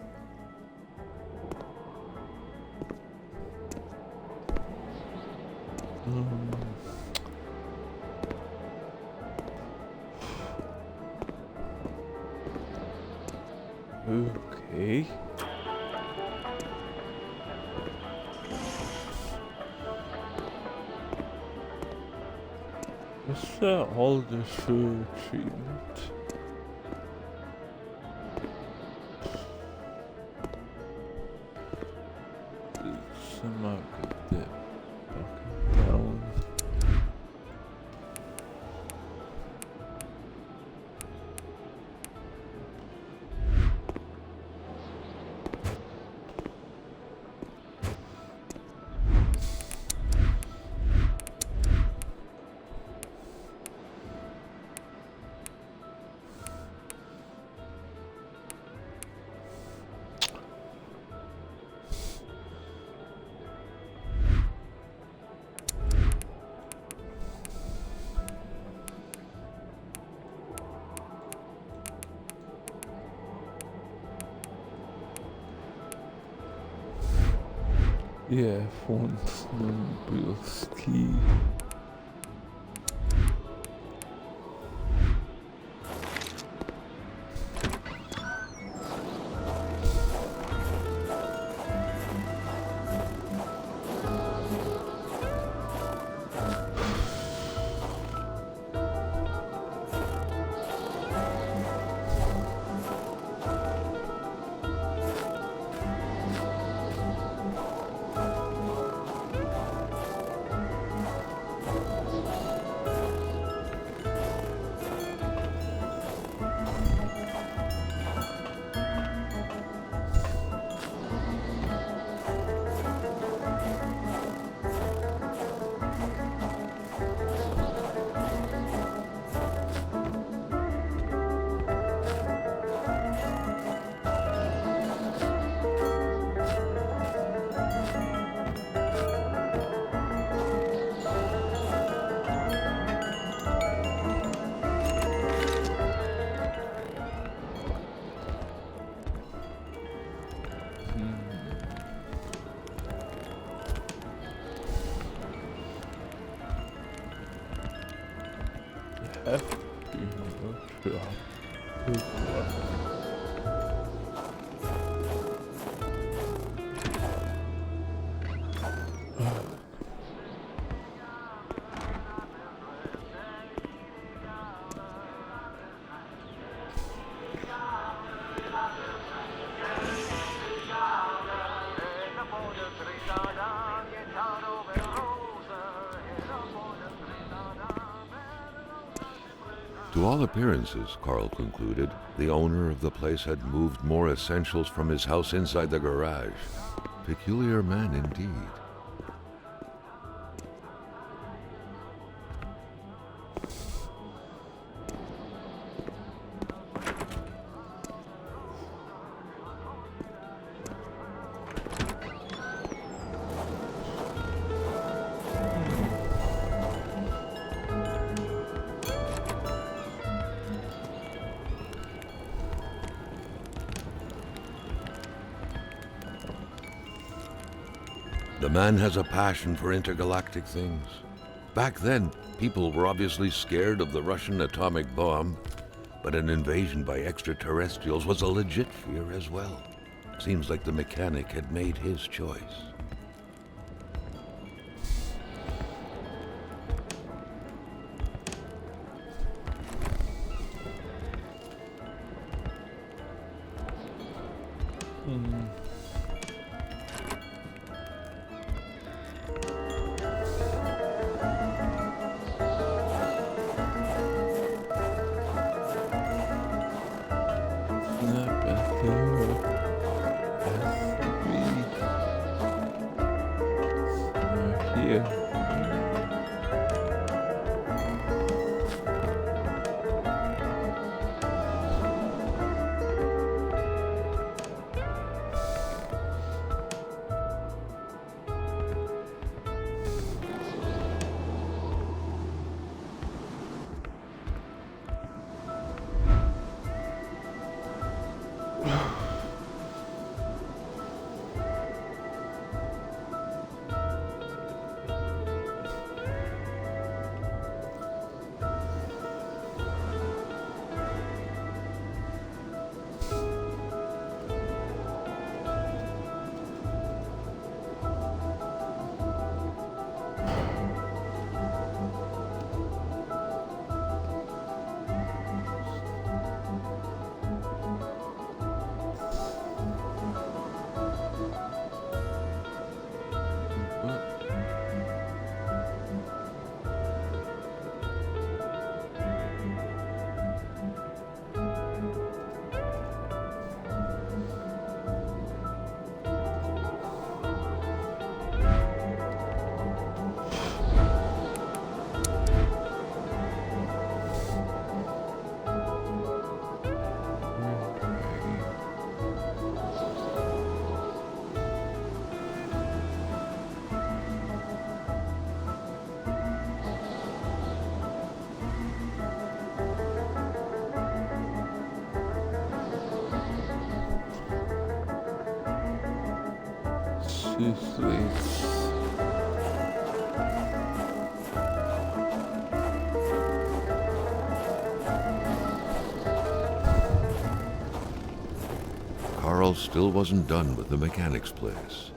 Okay. Is that all the sewer treatment? Somehow get that fucking down. Yeah, phone snowmobile's key. F.
To all appearances, Carl concluded, the owner of the place had moved more essentials from his house inside the garage. Peculiar man indeed. The man has a passion for intergalactic things. Back then, people were obviously scared of the Russian atomic bomb, but an invasion by extraterrestrials was a legit fear as well. Seems like the mechanic had made his choice.
Snap at there. Has to be somewhere here. Seriously.
Carl still wasn't done with the mechanic's place.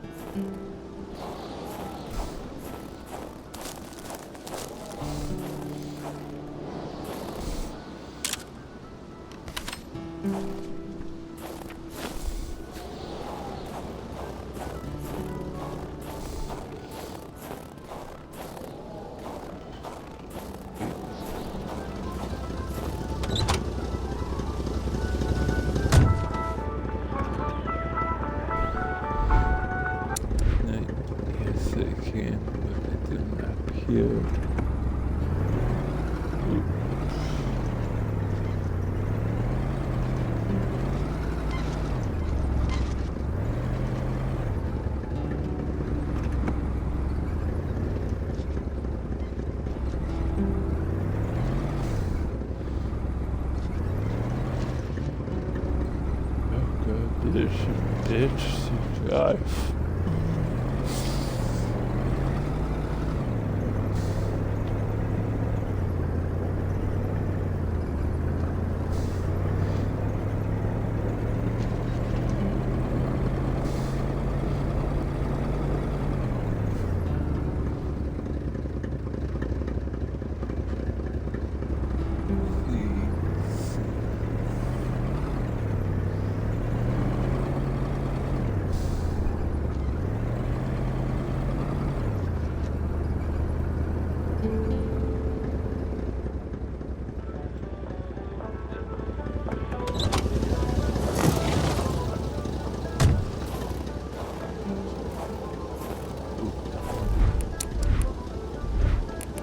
Yes, I can, but I didn't up here. Oh god, bitch, drive.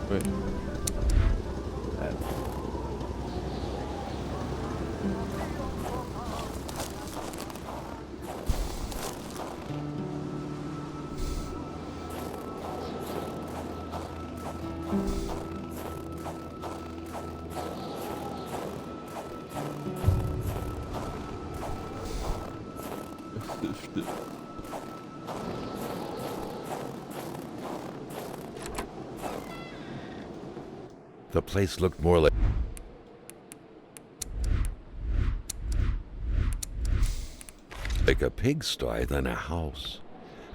Wait.
The place looked more like a pigsty than a house.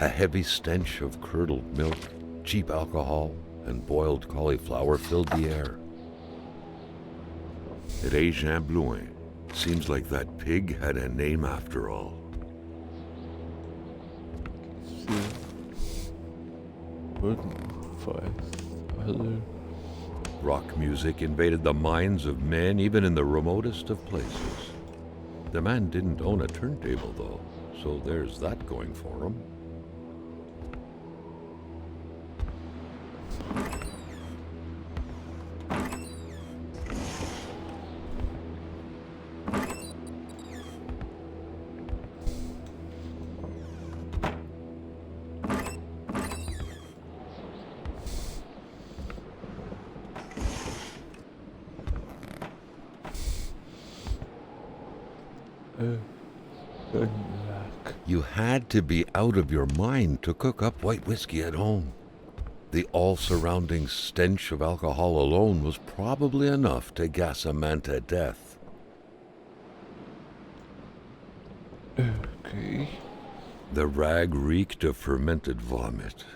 A heavy stench of curdled milk, cheap alcohol, and boiled cauliflower filled the air. Et Jean Blouin. Seems like that pig had a name after all.
See, wouldn't fight other.
Rock music invaded the minds of men even in the remotest of places. The man didn't own a turntable, though, so there's that going for him.
Good luck.
You had to be out of your mind to cook up white whiskey at home. The all-surrounding stench of alcohol alone was probably enough to gas a man to death.
Okay.
The rag reeked of fermented vomit.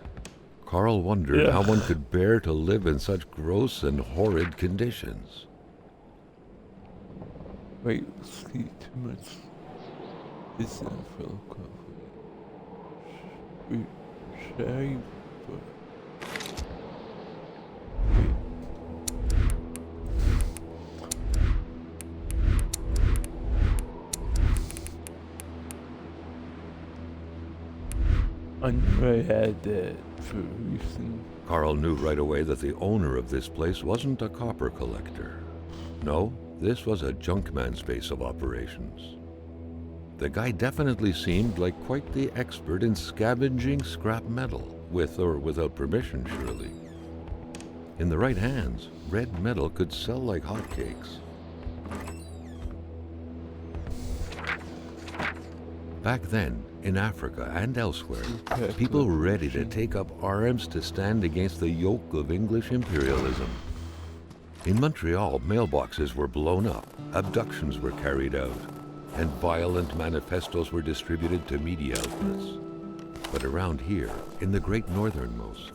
Carl wondered how one could bear to live in such gross and horrid conditions.
White whiskey, too much. It's not full coffee. Sherry, but. I never had that for a reason.
Carl knew right away that the owner of this place wasn't a copper collector. No, this was a junkman's base of operations. The guy definitely seemed like quite the expert in scavenging scrap metal, with or without permission, surely. In the right hands, red metal could sell like hotcakes. Back then, in Africa and elsewhere, people were ready to take up arms to stand against the yoke of English imperialism. In Montreal, mailboxes were blown up, abductions were carried out, and violent manifestos were distributed to media outlets. But around here, in the great northernmost,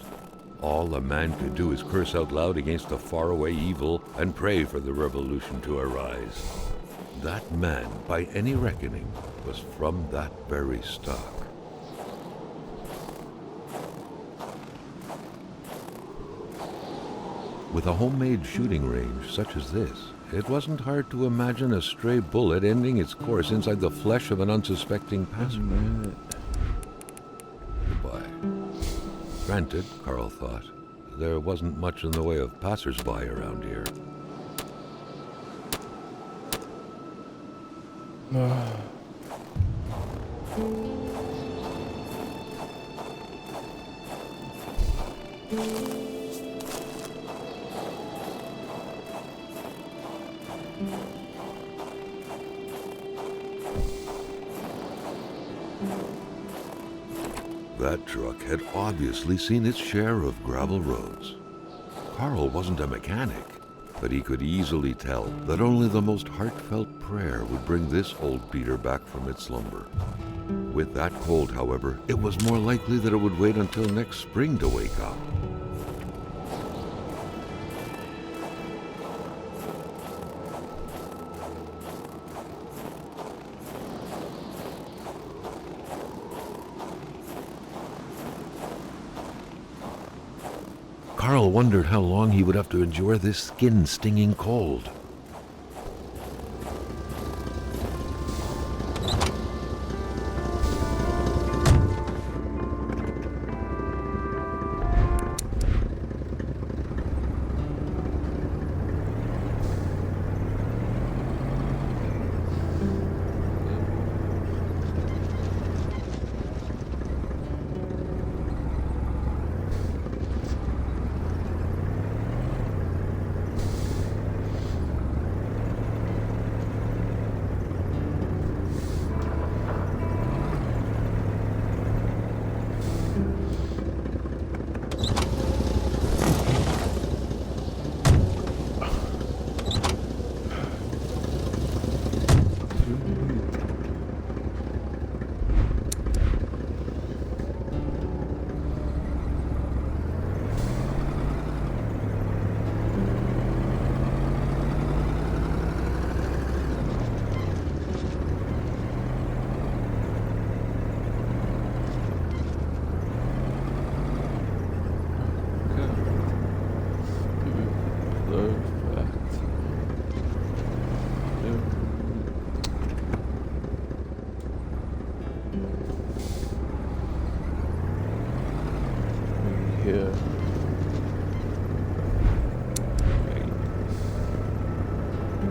all a man could do is curse out loud against a faraway evil and pray for the revolution to arise. That man, by any reckoning, was from that very stock. With a homemade shooting range such as this, it wasn't hard to imagine a stray bullet ending its course inside the flesh of an unsuspecting passerby. Goodbye. Granted, Carl thought, there wasn't much in the way of passers-by around here. That truck had obviously seen its share of gravel roads. Carl wasn't a mechanic, but he could easily tell that only the most heartfelt prayer would bring this old beater back from its slumber. With that cold, however, it was more likely that it would wait until next spring to wake up. Carl wondered how long he would have to endure this skin-stinging cold.
here.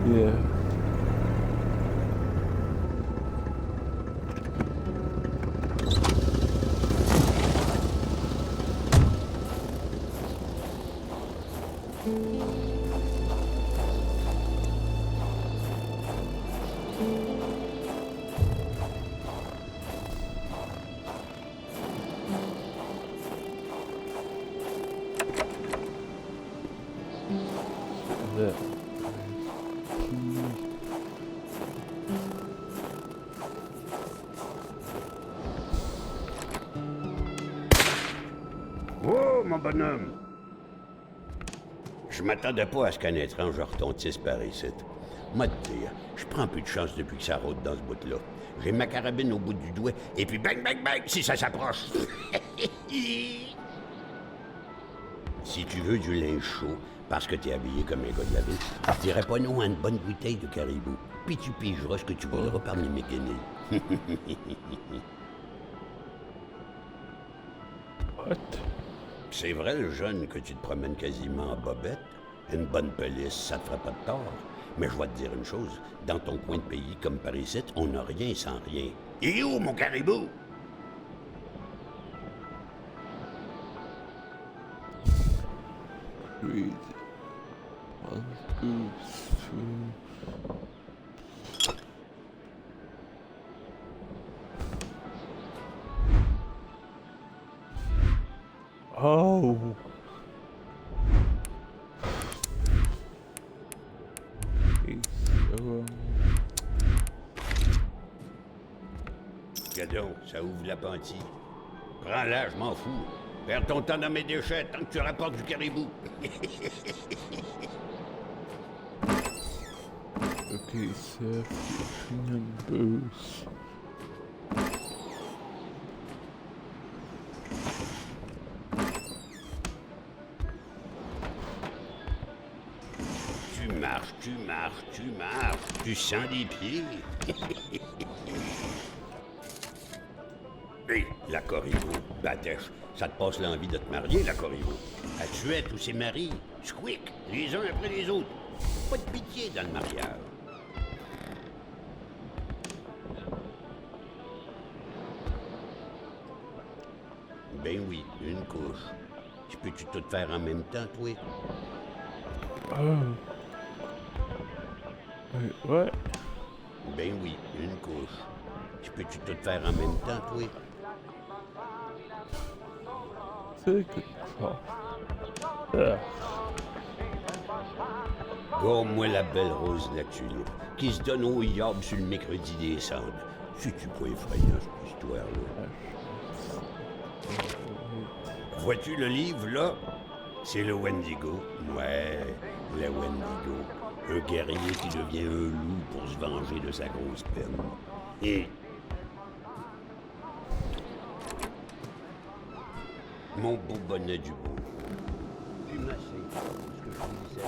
Yeah. That.
Oh, mon bonhomme! Je m'attendais pas à ce qu'un étrange retentisse par ici. Moi te dire, je prends plus de chance depuis que ça rôde dans ce bout-là. J'ai ma carabine au bout du doigt, et puis bang, bang, bang, si ça s'approche. Si tu veux du linge chaud, parce que t'es habillé comme un gars de la ville, je dirais pas non à une bonne bouteille de caribou. Puis tu pigeras ce que tu voudras parmi mes guenilles.
What?
C'est vrai, le jeune, que tu te promènes quasiment en bobette. Une bonne police, ça te fera pas de tort. Mais je vais te dire une chose, dans ton coin de pays comme par ici, on n'a rien sans rien. Et où, mon caribou?
Crazy. 1, 2, 3. Oh. Okay, so,
Gadon, ça ouvre l'appentis. Prends-la, je m'en fous. Perds ton temps dans mes déchets tant que tu rapportes du caribou.
okay, so and booze.
Tu marches, tu marches, tu marches. Tu sens des pieds. Hé, la Corriveau, Batèche, ça te passe l'envie de te marier, la Corriveau. Elle tuait tous ses maris, squick, les uns après les autres. Pas de pitié dans le mariage. Ben oui, une couche. Tu peux-tu tout faire en même temps, toi?
Oh. Wait, what?
Ben oui, une couche. Tu peux-tu tout faire en même temps, toi?
C'est good stuff. Ugh.
Gomme-moi la belle rose de la tulipe, qui se donne au yob sur le mercredi des cendres. C'est-tu pas effrayant, cette histoire-là? Vois-tu le livre, là? C'est le Wendigo. Ouais, le Wendigo. Un guerrier qui devient un loup pour se venger de sa grosse peine. Et... Mon beau bonnet du beau. Tu m'as ce que je disais là.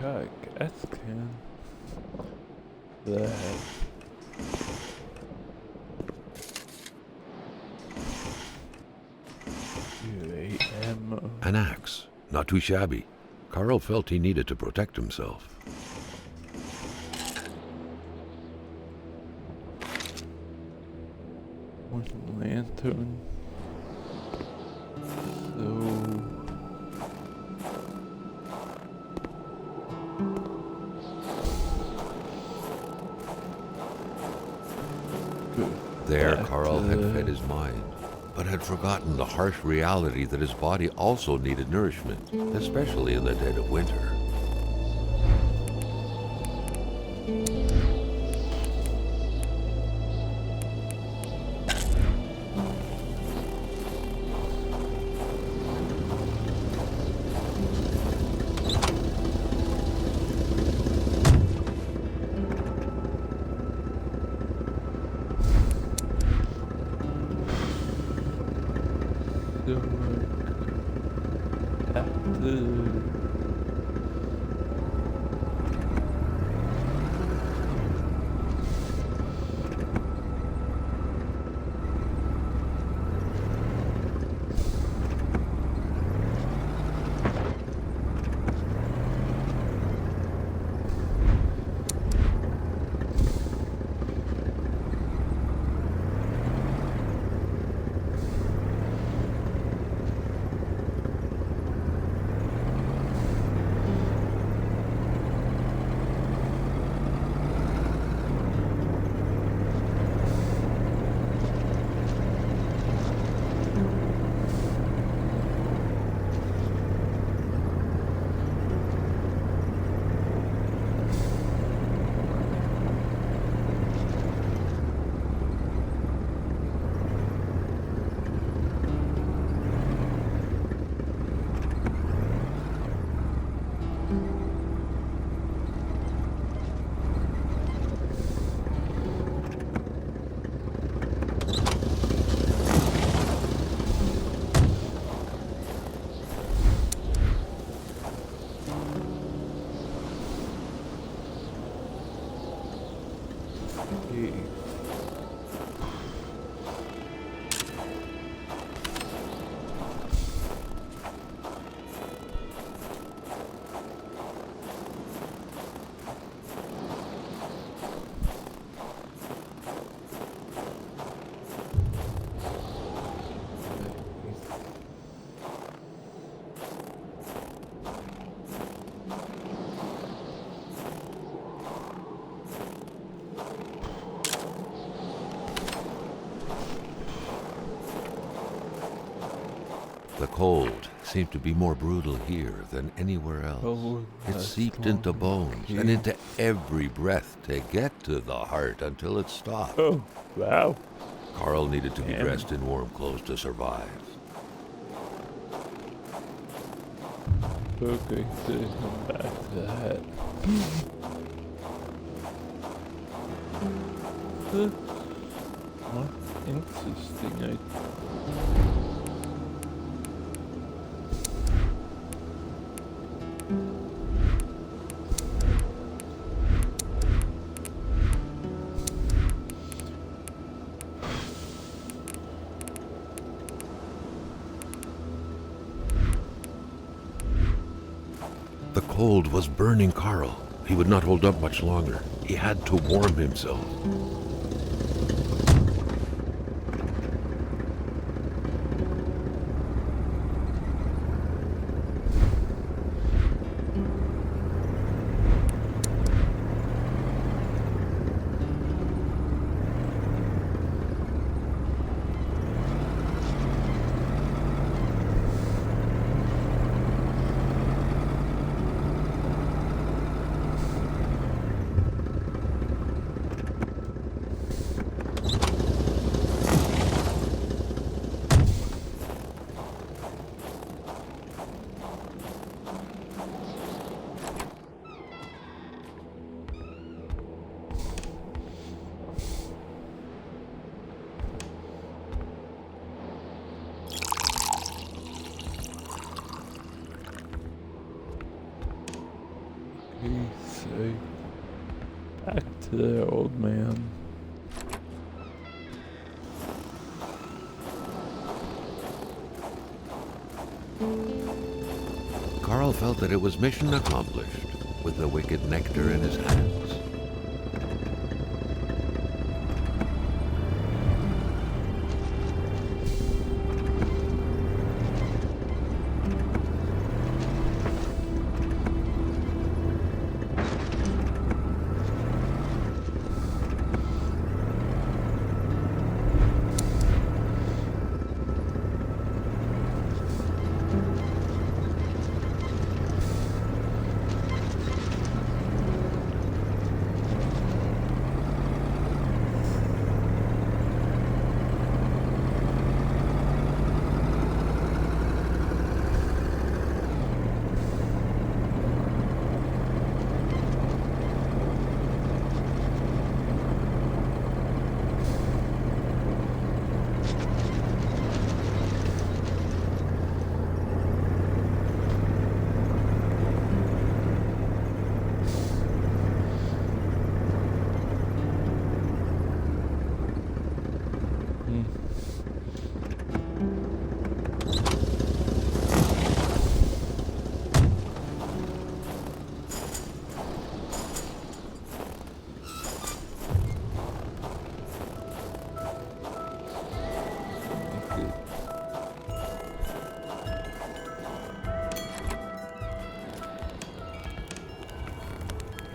God, gas can. That. Ammo.
An axe. Not too shabby. Carl felt he needed to protect himself.
One lantern. So. Good.
There,
Back
Carl
to
had
the-
fed his mind, but had forgotten the harsh reality that his body also needed nourishment, especially in the dead of winter.
So, back to Cave.
The cold seemed to be more brutal here than anywhere else.
Oh,
It
that's
seeped into
long
bones and
cave.
into every breath to get to the heart until it stopped.
Oh, wow.
Carl needed to be
Damn.
dressed in warm clothes to survive.
Okay, so come back to that. What interesting.
The cold was burning Carl. He would not hold up much longer. He had to warm himself.
So, back to the old man.
Carl felt that it was mission accomplished with the wicked nectar in his hands.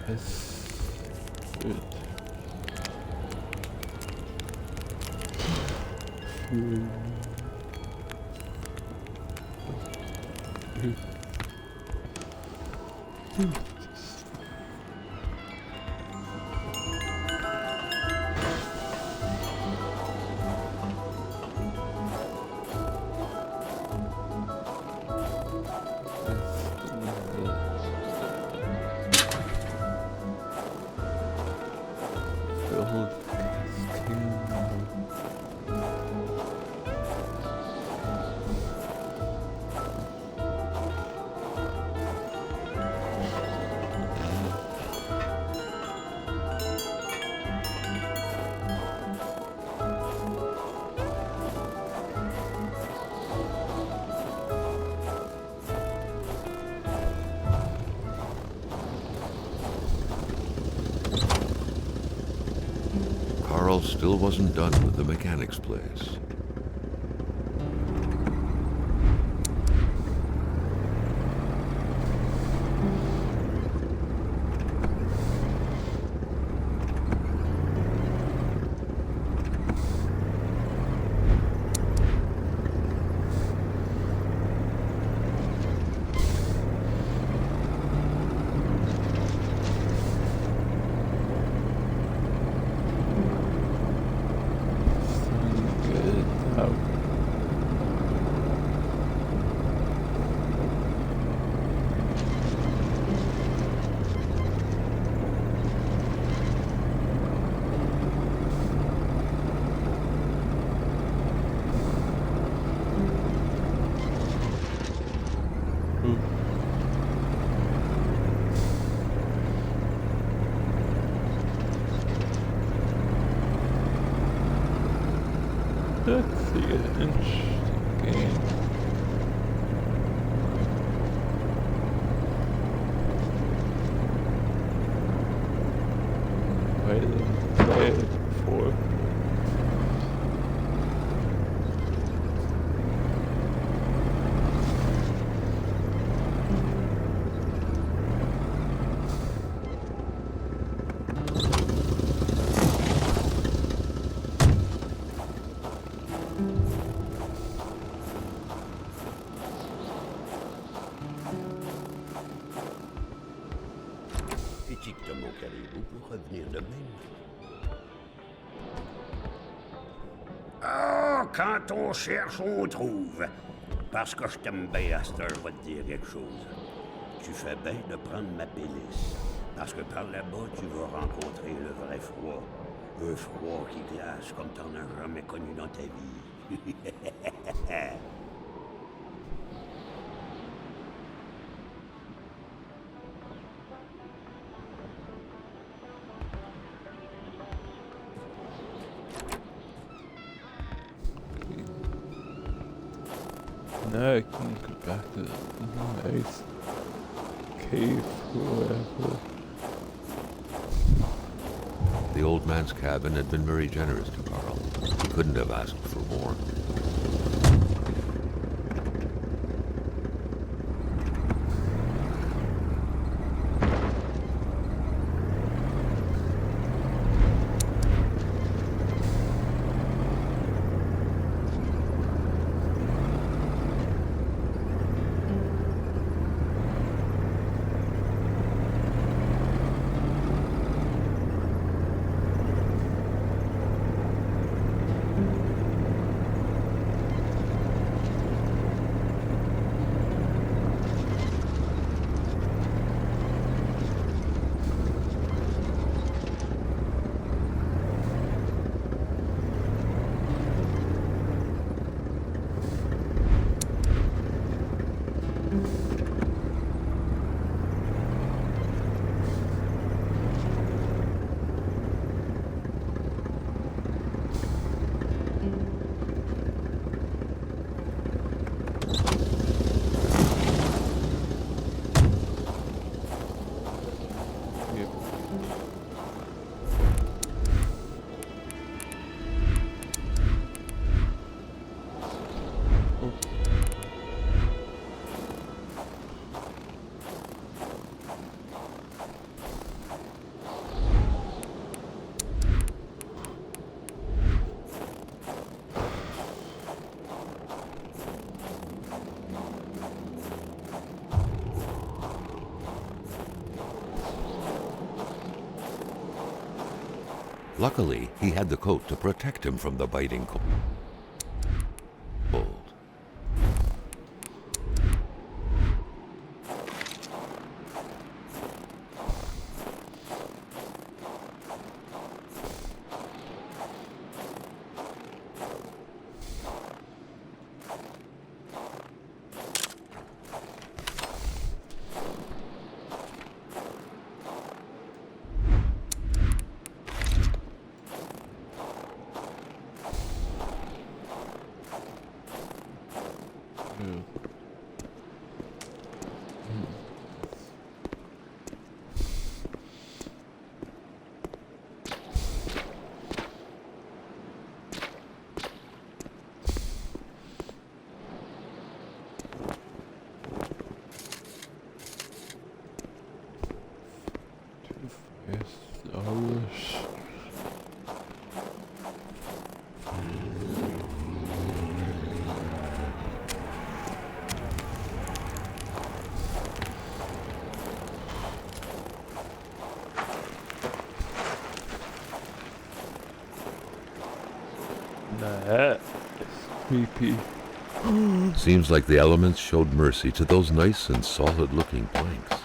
That's good.
Carl still wasn't done with the mechanic's place.
Let's see an interesting game. I didn't play it before.
Comment qu'allez-vous pour revenir de même? Ah, quand on cherche, on trouve. Parce que je t'aime bien, à cette heure, je vais te dire quelque chose. Tu fais bien de prendre ma pénice. Parce que par là-bas, tu vas rencontrer le vrai froid. Un froid qui glace comme t'en as jamais connu dans ta vie.
Now I can go back to the nice cave or whatever.
The old man's cabin had been very generous to Carl. He couldn't have asked for more. Luckily, he had the coat to protect him from the biting cold.
alles. That is creepy.
Seems like the elements showed mercy to those nice and solid-looking planks.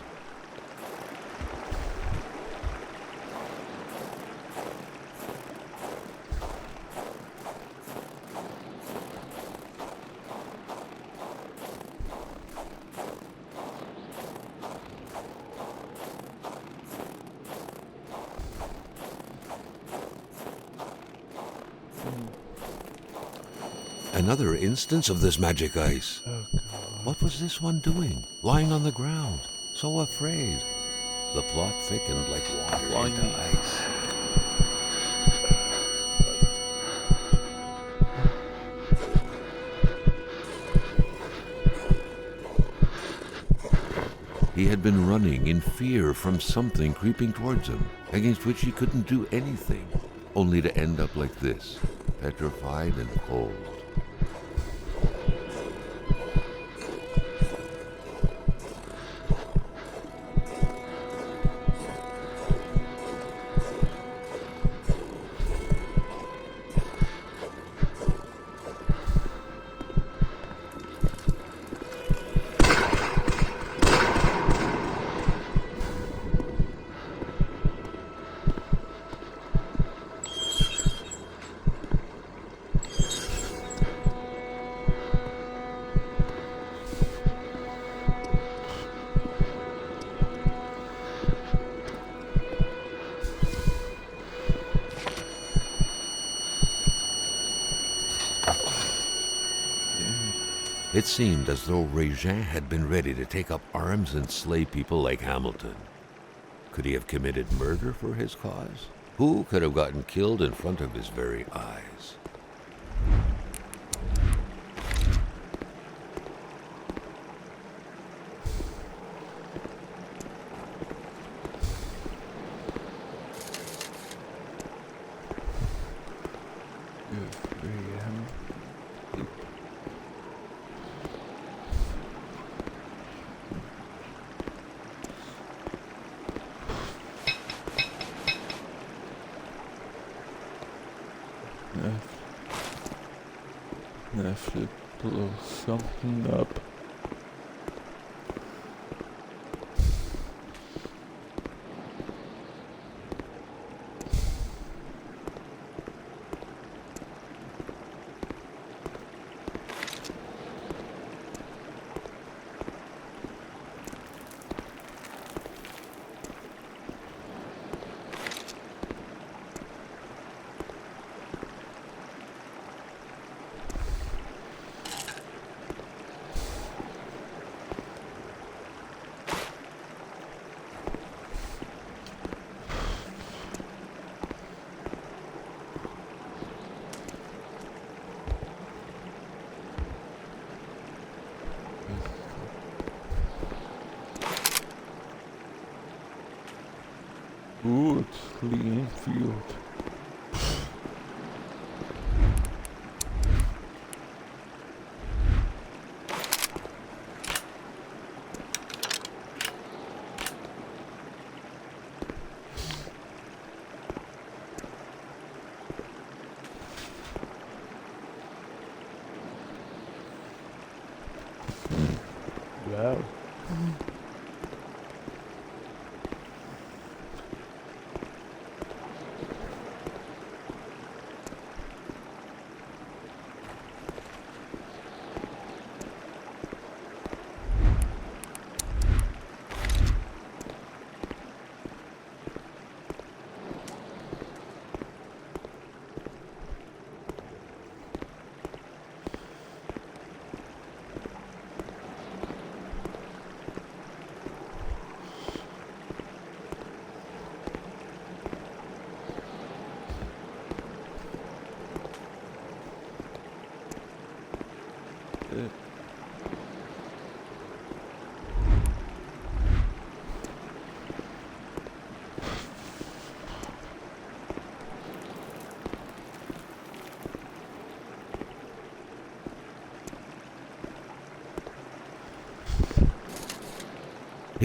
Another instance of this magic ice.
Oh god.
What was this one doing, lying on the ground, so afraid? The plot thickened like water into
Slimy.
ice. He had been running in fear from something creeping towards him, against which he couldn't do anything, only to end up like this, petrified and cold. It seemed as though Régin had been ready to take up arms and slay people like Hamilton. Could he have committed murder for his cause? Who could have gotten killed in front of his very eyes?
I have to blow something up. Ooh, it's Lee Enfield. Wow.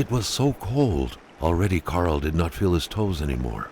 It was so cold. Already Carl did not feel his toes anymore.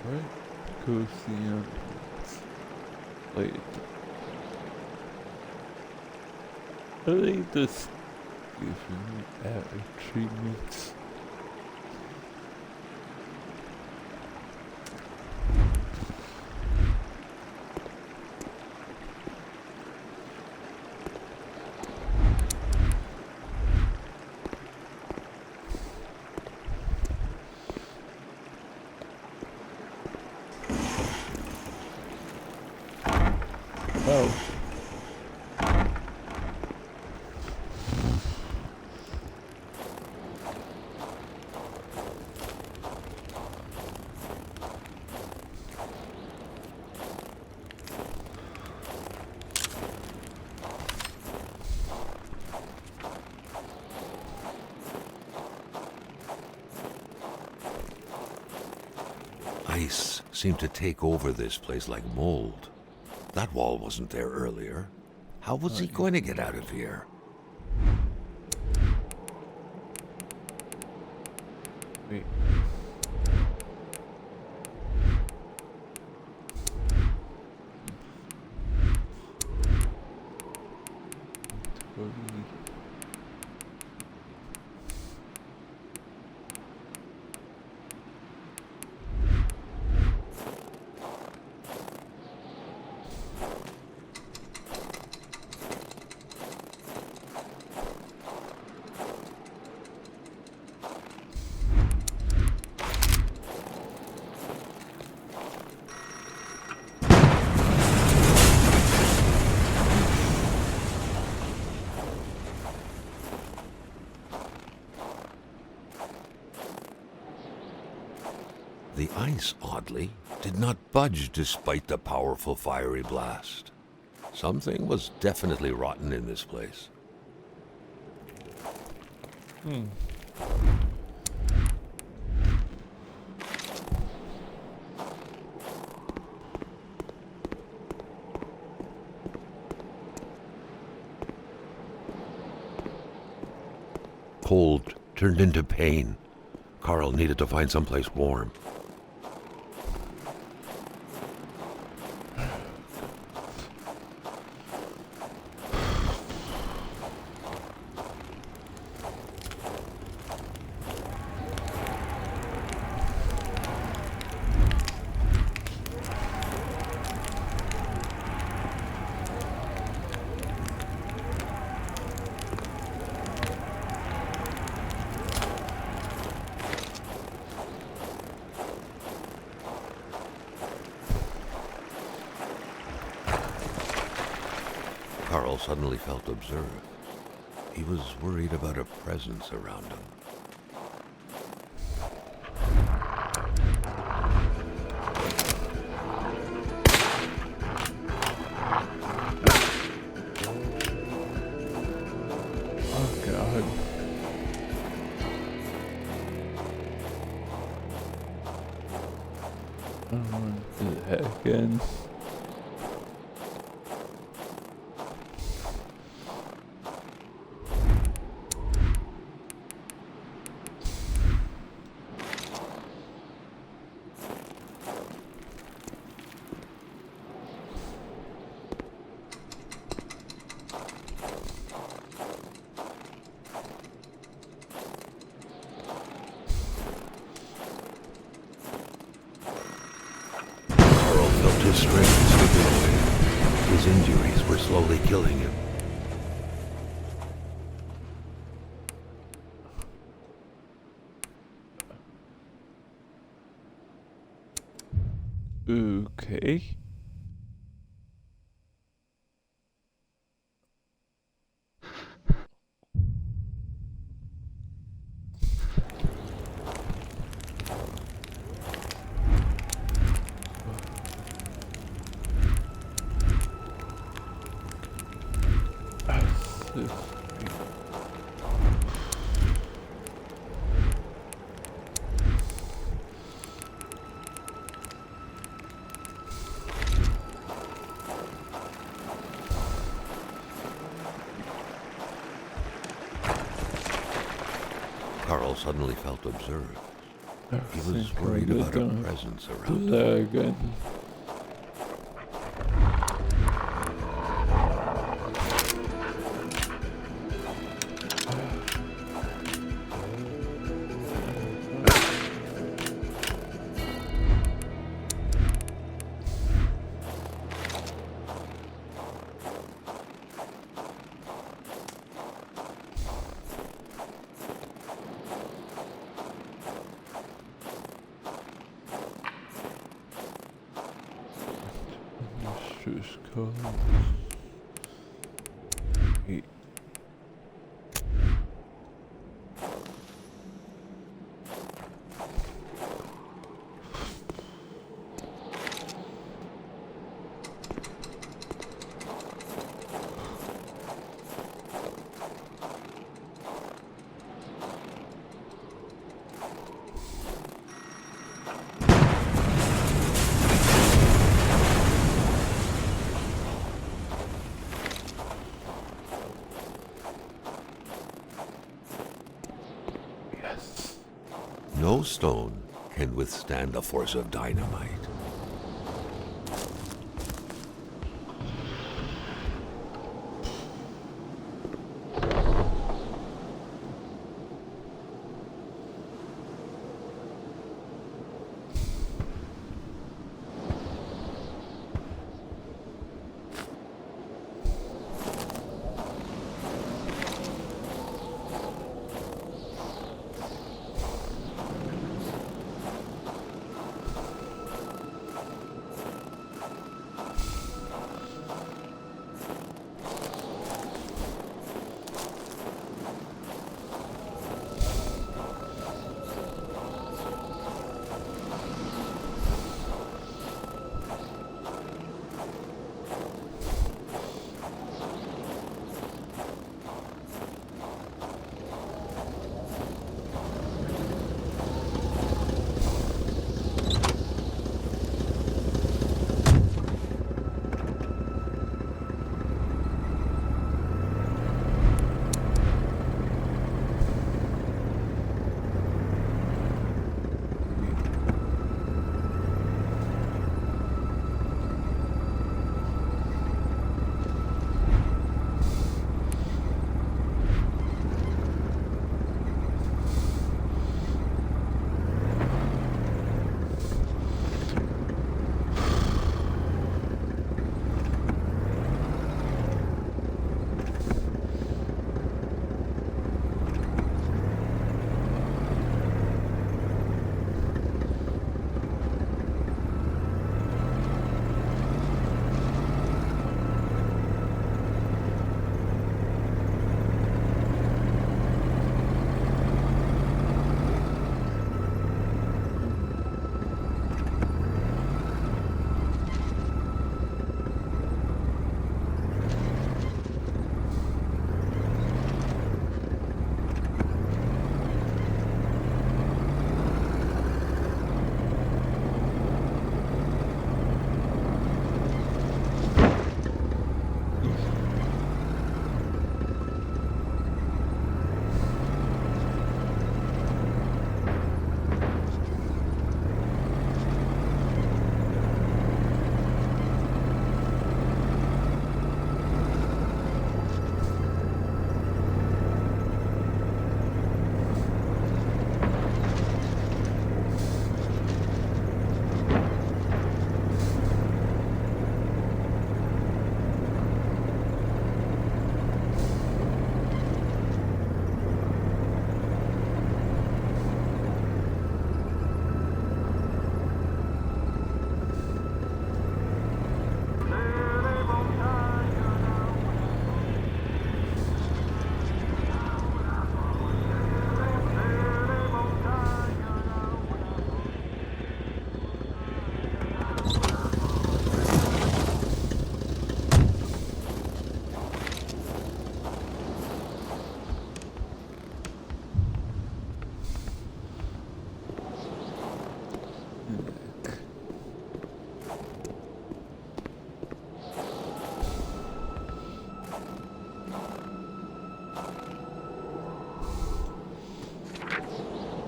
Right? Goes the wait. Are they just giving me out treatments? Oh.
Ice seemed to take over this place like mold. That wall wasn't there earlier. How was he going to get out of here?
Wait. Totally.
The ice, oddly, did not budge despite the powerful fiery blast. Something was definitely rotten in this place. Cold turned into pain. Carl needed to find someplace warm. Carl suddenly felt observed. He was worried about a presence around him.
Oh god. I don't want to do that again.
Carl felt his strength slipping away. His injuries were slowly killing him.
Okay. this?
Carl suddenly felt observed.
I
He was
think
worried
I'm
about a
gonna
presence
do
around him.
that again. Let's just go. Wait. Yes.
No stone can withstand the force of dynamite.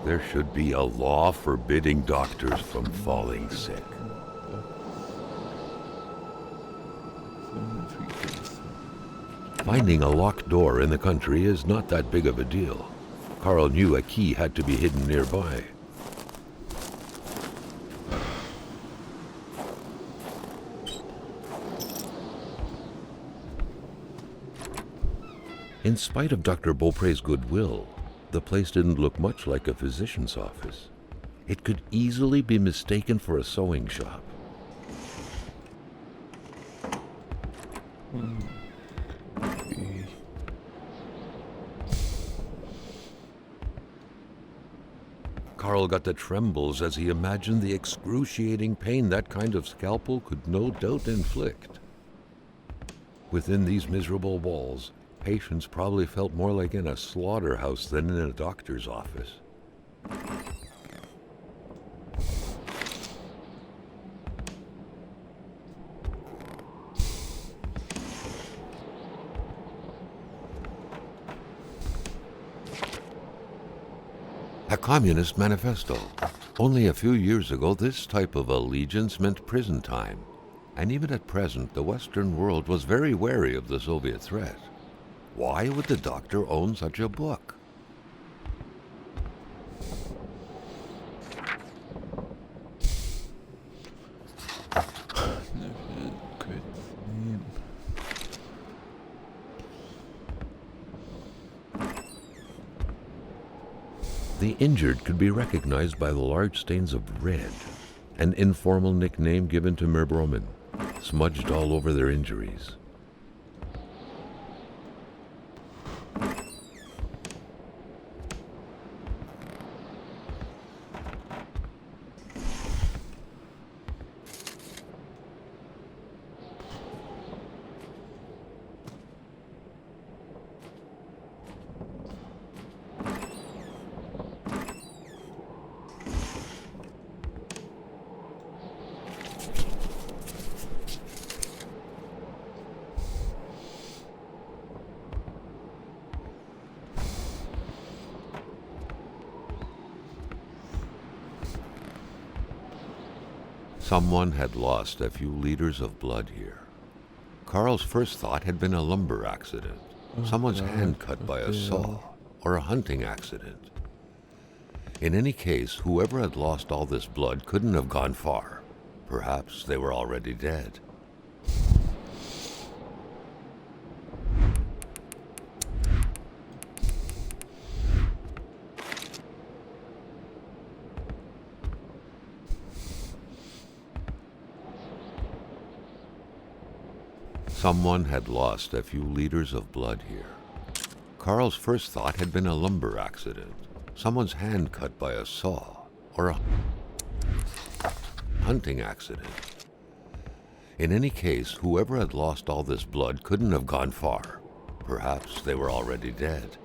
There should be a law forbidding doctors from falling sick. Finding a locked door in the country is not that big of a deal. Carl knew a key had to be hidden nearby. In spite of Dr. Beaupre's goodwill, the place didn't look much like a physician's office. It could easily be mistaken for a sewing shop. Carl got the trembles as he imagined the excruciating pain that kind of scalpel could no doubt inflict. Within these miserable walls, patients probably felt more like in a slaughterhouse than in a doctor's office. A communist manifesto. Only a few years ago, this type of allegiance meant prison time. And even at present, the Western world was very wary of the Soviet threat. Why would the doctor own such a book? The injured could be recognized by the large stains of red, an informal nickname given to Merbromen, smudged all over their injuries. Someone had lost a few liters of blood here. Carl's first thought had been a lumber accident, someone's hand cut by a saw, or a hunting accident. In any case, whoever had lost all this blood couldn't have gone far. Perhaps they were already dead. Someone had lost a few liters of blood here. Carl's first thought had been a lumber accident, someone's hand cut by a saw, or a hunting accident. In any case, whoever had lost all this blood couldn't have gone far. Perhaps they were already dead.